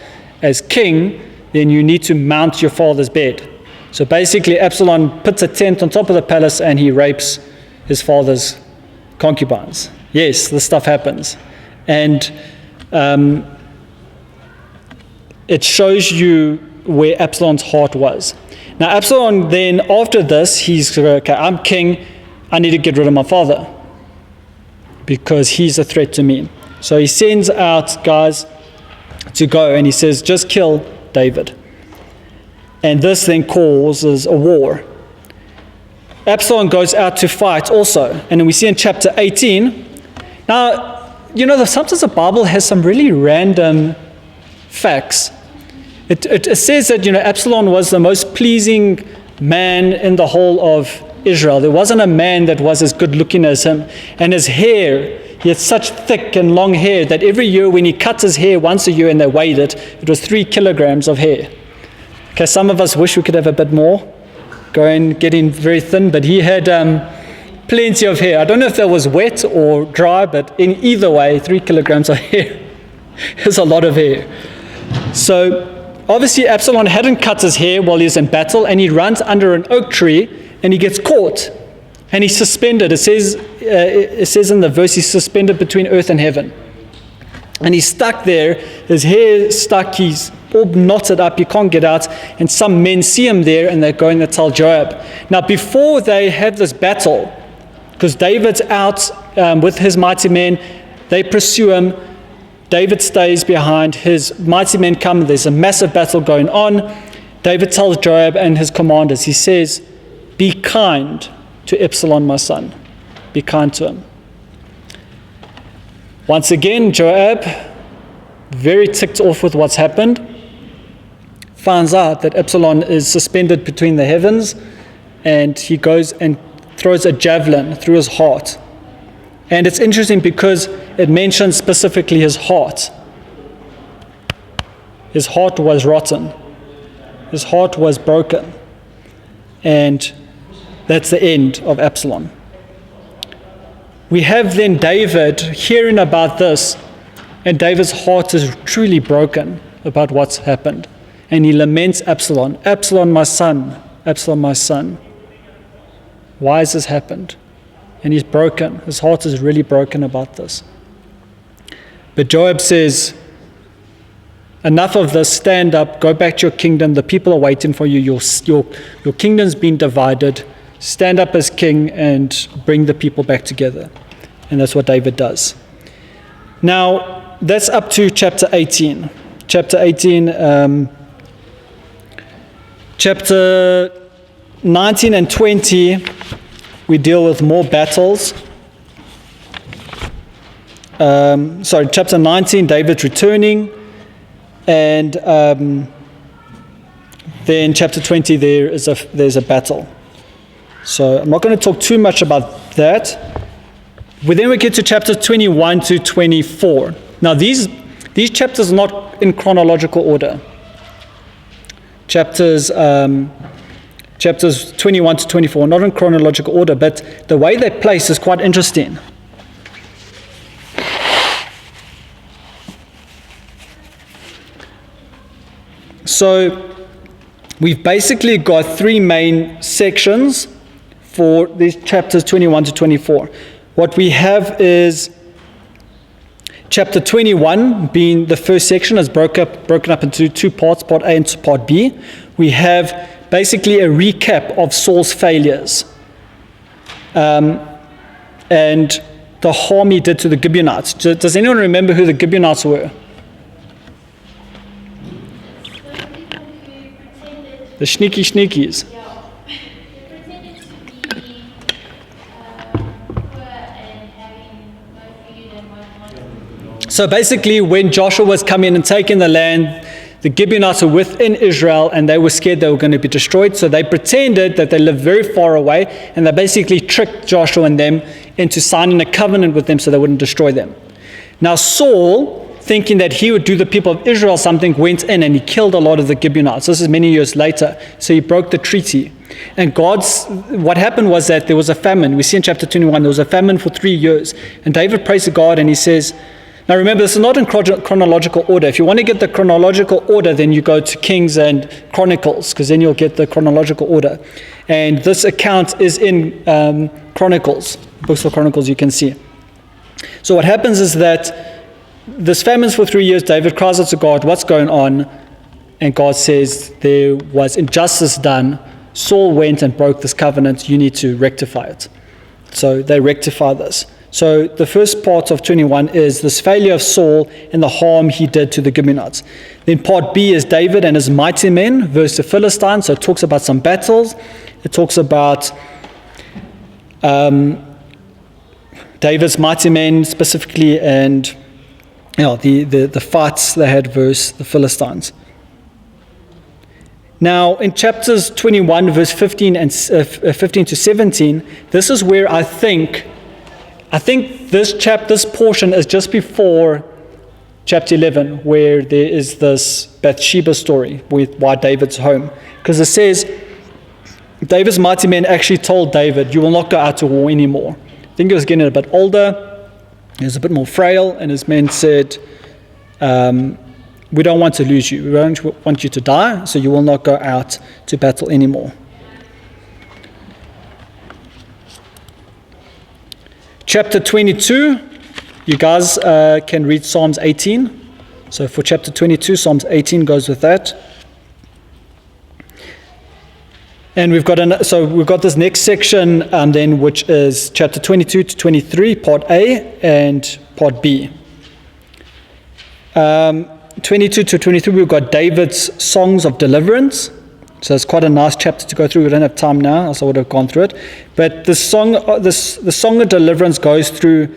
as king, then you need to mount your father's bed. So basically, Absalom puts a tent on top of the palace and he rapes his father's concubines. Yes, this stuff happens. And it shows you where Absalom's heart was. Now Absalom then, after this, he's, okay, I'm king, I need to get rid of my father because he's a threat to me. So he sends out guys to go, and he says, just kill David. And this then causes a war. Absalom goes out to fight also. And then we see in chapter 18, now, sometimes the Bible has some really random facts. It says that, Absalom was the most pleasing man in the whole of Israel. There wasn't a man that was as good looking as him. And his hair, he had such thick and long hair that every year when he cut his hair once a year and they weighed it, it was 3 kilograms of hair. Okay, some of us wish we could have a bit more, getting very thin, but he had plenty of hair. I don't know if that was wet or dry, but in either way, 3 kilograms of hair is a lot of hair. So obviously Absalom hadn't cut his hair while he was in battle, and he runs under an oak tree and he gets caught and he's suspended. It says in the verse, he's suspended between earth and heaven. And he's stuck there, his hair stuck, he's all knotted up, he can't get out, and some men see him there and they're going to tell Joab. Now before they have this battle, because David's out with his mighty men, they pursue him, David stays behind, his mighty men come, there's a massive battle going on. David tells Joab and his commanders, he says, be kind to Absalom my son, be kind to him. Once again, Joab, very ticked off with what's happened, finds out that Absalom is suspended between the heavens, and he goes and throws a javelin through his heart. And it's interesting because it mentions specifically his heart. His heart was rotten. His heart was broken. And that's the end of Absalom. We have then David hearing about this, and David's heart is truly broken about what's happened. And he laments Absalom. Absalom, my son. Absalom, my son. Why has this happened? And he's broken. His heart is really broken about this. But Joab says, enough of this, stand up, go back to your kingdom. The people are waiting for you. Your kingdom's been divided. Stand up as king and bring the people back together. And that's what David does. Now, that's up to chapter 18. Chapter 18, chapter 19 and 20, we deal with more battles. Chapter 19, David's returning. And then chapter 20, there's a battle. So I'm not going to talk too much about that. Then we get to chapters 21 to 24. Now these chapters are not in chronological order. Chapters 21 to 24 are not in chronological order, but the way they're placed is quite interesting. So we've basically got 3 main sections for these chapters 21 to 24. What we have is chapter 21 being the first section is broken up into 2 parts, part A and part B. We have basically a recap of Saul's failures and the harm he did to the Gibeonites. Does anyone remember who the Gibeonites were? The sneakies. Yeah. They pretended to be poor and having no food and whatnot. So basically, when Joshua was coming and taking the land, the Gibeonites were within Israel and they were scared they were going to be destroyed. So they pretended that they lived very far away, and they basically tricked Joshua and them into signing a covenant with them so they wouldn't destroy them. Now Saul, thinking that he would do the people of Israel something, went in and he killed a lot of the Gibeonites. This is many years later. So he broke the treaty. And what happened was that there was a famine. We see in chapter 21, there was a famine for 3 years. And David prays to God and he says, now remember, this is not in chronological order. If you want to get the chronological order, then you go to Kings and Chronicles, because then you'll get the chronological order. And this account is in Chronicles, books of Chronicles, you can see. So what happens is that this famine's for 3 years. David cries out to God, what's going on? And God says, there was injustice done. Saul went and broke this covenant. You need to rectify it. So they rectify this. So the first part of 21 is this failure of Saul and the harm he did to the Gibeonites. Then part B is David and his mighty men versus the Philistines. So it talks about some battles. It talks about David's mighty men specifically, and the fights they had versus the Philistines. Now, in chapters 21, verse 15 to 17, this is where I think this portion is just before chapter 11, where there is this Bathsheba story with why David's home. Because it says, David's mighty men actually told David, you will not go out to war anymore. I think he was getting a bit older, he was a bit more frail, and his men said, we don't want to lose you. We don't want you to die, so you will not go out to battle anymore. Chapter 22, you guys can read Psalms 18. So for chapter 22, Psalms 18 goes with that. And we've got this next section then, which is chapter 22 to 23, part A and part B. 22 to 23, we've got David's songs of deliverance. So it's quite a nice chapter to go through. We don't have time now, else I would have gone through it. But the song of deliverance goes through,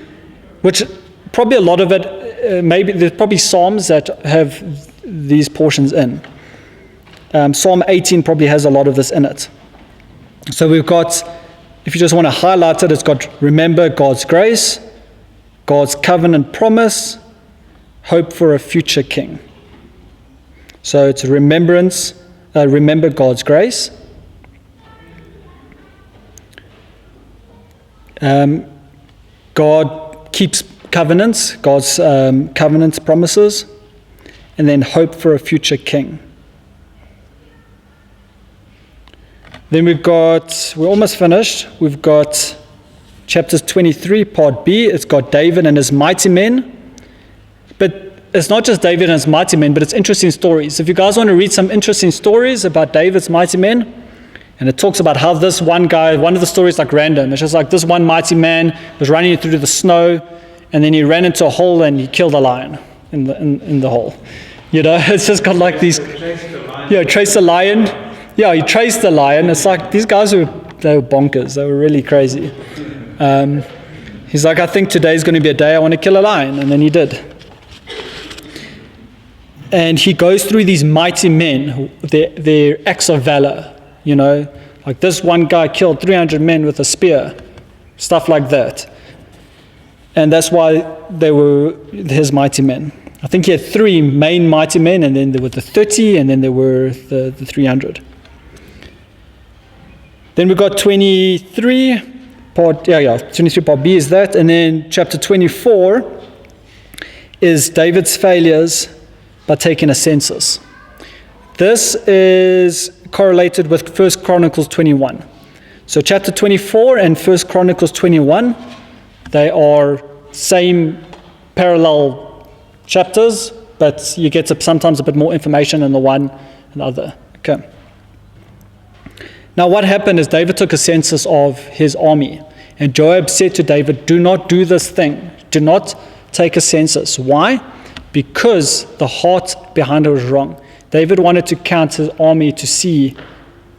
which probably a lot of it, maybe there's probably Psalms that have these portions in. Psalm 18 probably has a lot of this in it. So we've got, if you just want to highlight it, it's got remember God's grace, God's covenant promise, hope for a future king. So it's remembrance, remember God's grace. God keeps covenants, God's covenant promises, and then hope for a future king. Then we're almost finished. We've got chapters 23, part B. It's got David and his mighty men. But it's not just David and his mighty men, but it's interesting stories. If you guys want to read some interesting stories about David's mighty men, and it talks about how this one guy, one of the stories like random. It's just like this one mighty man was running through the snow, and then he ran into a hole and he killed a lion in the hole. It's just got like these, trace the lion. Yeah, he traced the lion. It's like these guys they were bonkers. They were really crazy. He's like, I think today's going to be a day I want to kill a lion. And then he did. And he goes through these mighty men, their acts of valor. Like this one guy killed 300 men with a spear. Stuff like that. And that's why they were his mighty men. I think he had 3 main mighty men, and then there were the 30, and then there were the 300. Then we've got 23, part 23 part B is that, and then chapter 24 is David's failures by taking a census. This is correlated with 1 Chronicles 21. So chapter 24 and 1 Chronicles 21, they are same parallel chapters, but you get sometimes a bit more information in the one and the other. Okay. Now what happened is David took a census of his army, and Joab said to David, do not do this thing. Do not take a census. Why? Because the heart behind it was wrong. David wanted to count his army to see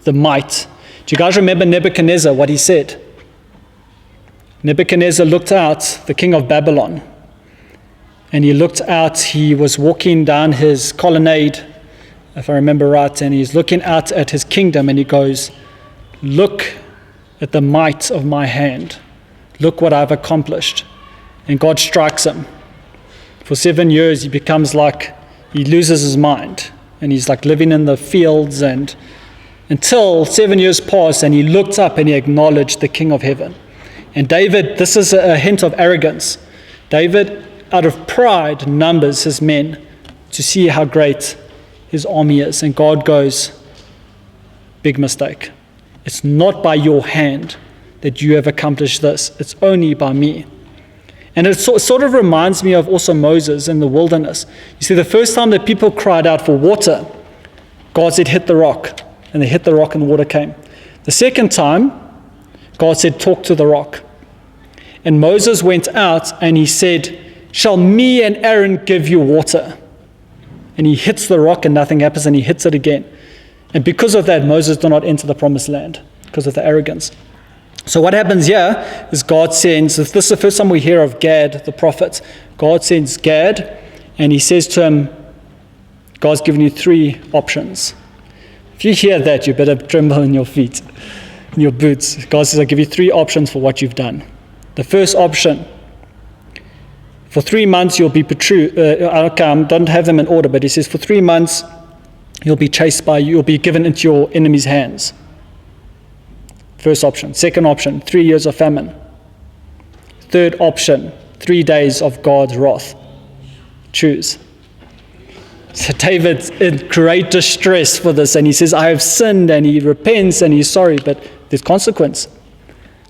the might. Do you guys remember Nebuchadnezzar, what he said? Nebuchadnezzar looked out, the king of Babylon, and he looked out, he was walking down his colonnade, if I remember right, and he's looking out at his kingdom, and he goes, look at the might of my hand. Look what I've accomplished. And God strikes him. For 7 years, he becomes like, he loses his mind. And he's like living in the fields, and until 7 years pass, and he looked up and he acknowledged the King of heaven. And David, this is a hint of arrogance. David, out of pride, numbers his men to see how great his army is. And God goes, big mistake. It's not by your hand that you have accomplished this. It's only by me. And it sort of reminds me of also Moses in the wilderness. You see, the first time that people cried out for water, God said, hit the rock. And they hit the rock and the water came. The second time, God said, talk to the rock. And Moses went out and he said, shall me and Aaron give you water? And he hits the rock and nothing happens, and he hits it again. And because of that, Moses did not enter the promised land because of the arrogance. So what happens here is God sends, this is the first time we hear of Gad, the prophet. God sends Gad, and he says to him, God's given you 3 options. If you hear that, you better tremble in your feet, in your boots. God says, I'll give you 3 options for what you've done. The first option, for 3 months you'll be don't have them in order, but he says for 3 months you'll be you'll be given into your enemy's hands. First option. Second option, 3 years of famine. Third option, 3 days of God's wrath. Choose. So David's in great distress for this, and he says, I have sinned, and he repents, and he's sorry, but there's consequence.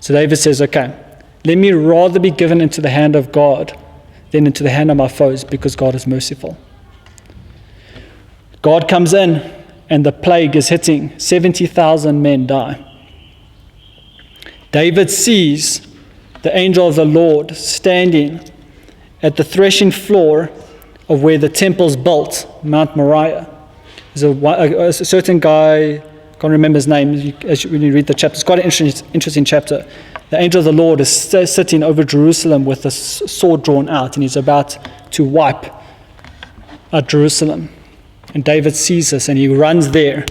So David says, okay, let me rather be given into the hand of God than into the hand of my foes, because God is merciful. God comes in, and the plague is hitting. 70,000 men die. David sees the angel of the Lord standing at the threshing floor of where the temple's built, Mount Moriah. There's a certain guy, can't remember his name, when you read the chapter. It's quite an interesting chapter. The angel of the Lord is sitting over Jerusalem with a sword drawn out, and he's about to wipe out Jerusalem. And David sees this, and he runs there,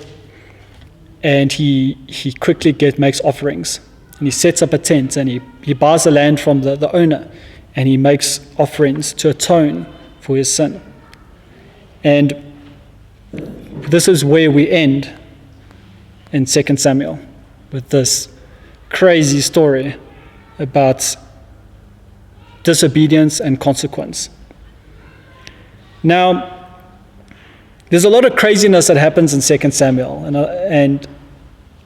and he quickly makes offerings. And he sets up a tent, and he buys the land from the owner, and he makes offerings to atone for his sin. And this is where we end in 2 Samuel, with this crazy story about disobedience and consequence. Now, there's a lot of craziness that happens in 2 Samuel, and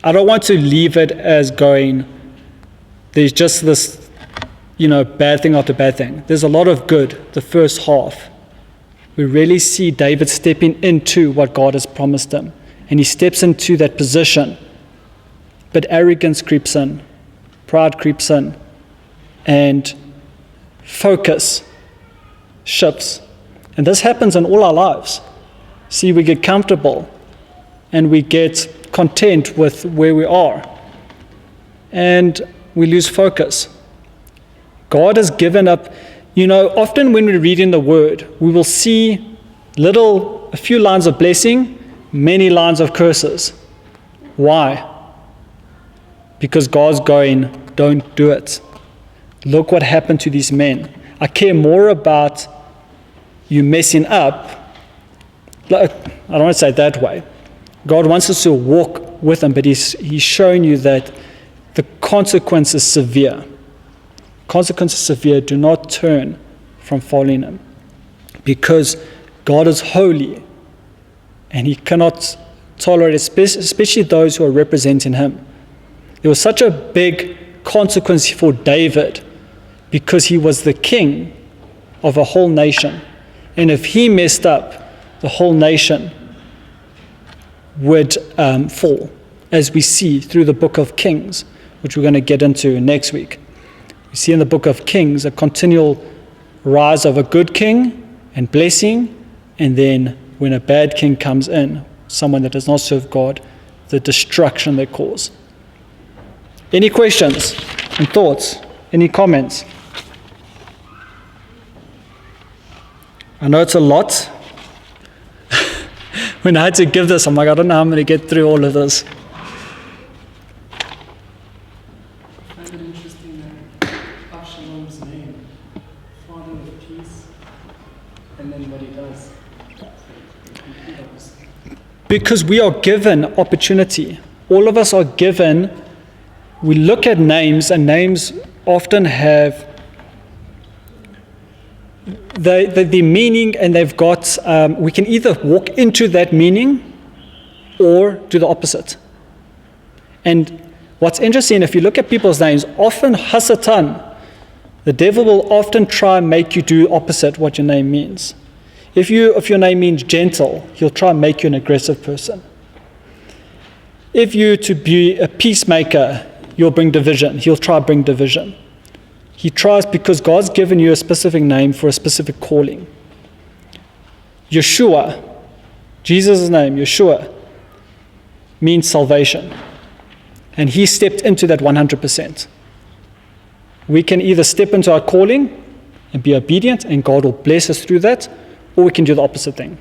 I don't want to leave it as going, there's just this, bad thing after bad thing. There's a lot of good. The first half, we really see David stepping into what God has promised him, and he steps into that position. But arrogance creeps in, pride creeps in, and focus shifts. And this happens in all our lives. See, we get comfortable, and we get content with where we are, and we lose focus. God has given up. Often when we read in the Word, we will see a few lines of blessing, many lines of curses. Why? Because God's going, don't do it. Look what happened to these men. I care more about you messing up. I don't want to say it that way. God wants us to walk with him, but he's showing you that the consequence is severe. Consequence is severe. Do not turn from following him, because God is holy, and he cannot tolerate, especially those who are representing him. There was such a big consequence for David because he was the king of a whole nation. And if he messed up, the whole nation would fall, as we see through the book of Kings, which we're going to get into next week. We see in the book of Kings a continual rise of a good king and blessing, and then when a bad king comes in, someone that does not serve God, the destruction they cause. Any questions and thoughts? Any comments? I know it's a lot. When I had to give this, I'm like, I don't know how I'm going to get through all of this. I find it interesting that Absalom's name, Father of Peace, and then what he does. Because we are given opportunity. All of us are given. We look at names, and names often have the meaning, and they've got, we can either walk into that meaning or do the opposite. And what's interesting, if you look at people's names, often Hasatan The devil will often try and make you do opposite what your name means. If your name means gentle, he'll try and make you an aggressive person. If you to be a peacemaker, you'll bring division. He'll try to bring division. He tries because God's given you a specific name for a specific calling. Yeshua, Jesus' name, Yeshua, means salvation. And he stepped into that 100%. We can either step into our calling and be obedient, and God will bless us through that, or we can do the opposite thing.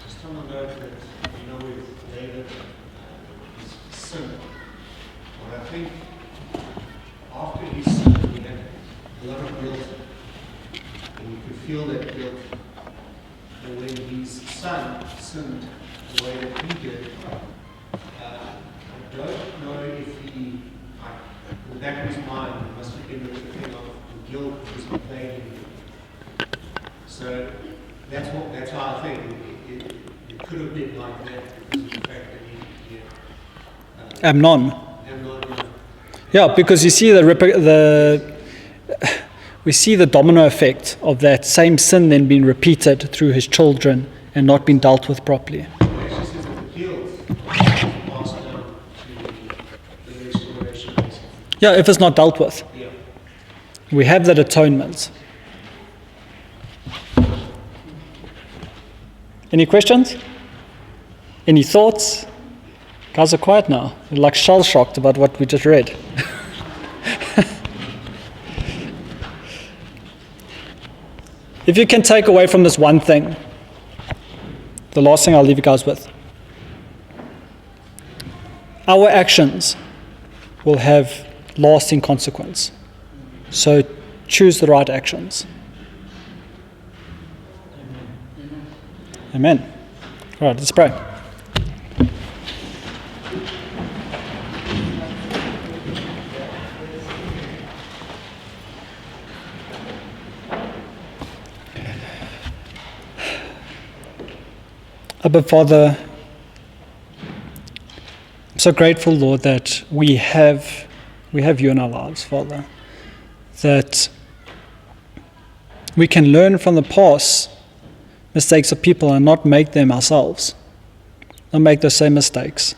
Just on the note that, with David, his sin, well, I think after his sin, he had a lot of guilt, and you could feel that guilt. And when his son sinned the way that he did, I don't know if he, in the back of his mind, it must have been the thing of the guilt was plaguing him. So that's how I think it could have been like that because of the fact that he Amnon. Amnon, Yeah, because you see we see the domino effect of that same sin then being repeated through his children and not being dealt with properly. it actually says that the guilt passed down to the next generation. Yeah, if it's not dealt with. Yeah. We have that atonement. Any questions? Any thoughts? Guys are quiet now. You're like shell-shocked about what we just read. If you can take away from this one thing, the last thing I'll leave you guys with. Our actions will have lasting consequence. So choose the right actions. Amen. All right, let's pray. Abba Father, I'm so grateful, Lord, that we have you in our lives, Father. That we can learn from the past mistakes of people and not make them ourselves. Not make those same mistakes.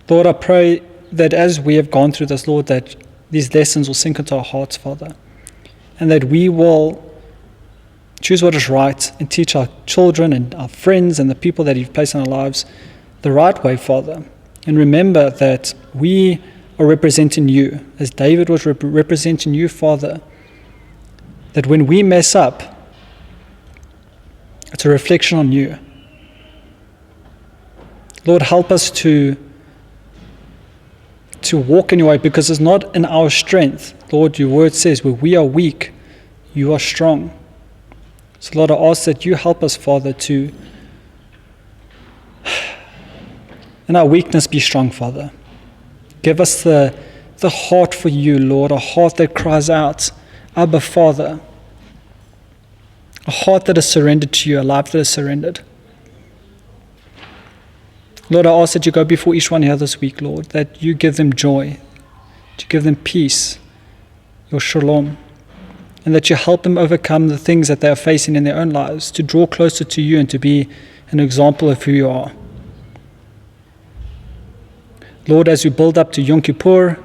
Lord, I pray that as we have gone through this, Lord, that these lessons will sink into our hearts, Father. And that we will choose what is right and teach our children and our friends and the people that you've placed in our lives the right way, Father. And remember that we are representing you, as David was representing you, Father. That when we mess up, it's a reflection on you. Lord, help us to walk in your way, because it's not in our strength. Lord, your word says, where we are weak, you are strong. So Lord, I ask that you help us, Father, to, in our weakness, be strong, Father. Give us the heart for you, Lord, a heart that cries out, Abba, Father. A heart that is surrendered to you, a life that is surrendered. Lord, I ask that you go before each one here this week, Lord, that you give them joy, that you give them peace, your shalom, and that you help them overcome the things that they are facing in their own lives, to draw closer to you and to be an example of who you are. Lord, as we build up to Yom Kippur,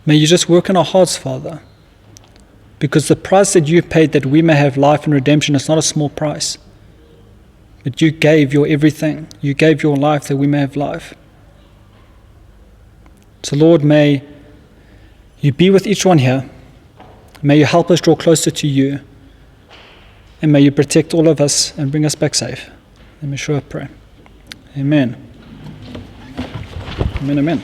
may you just work in our hearts, Father, because the price that you paid that we may have life and redemption is not a small price. But you gave your everything. You gave your life that we may have life. So Lord, may you be with each one here. May you help us draw closer to you. And may you protect all of us and bring us back safe. In Yeshua I pray. Amen. Amen, amen.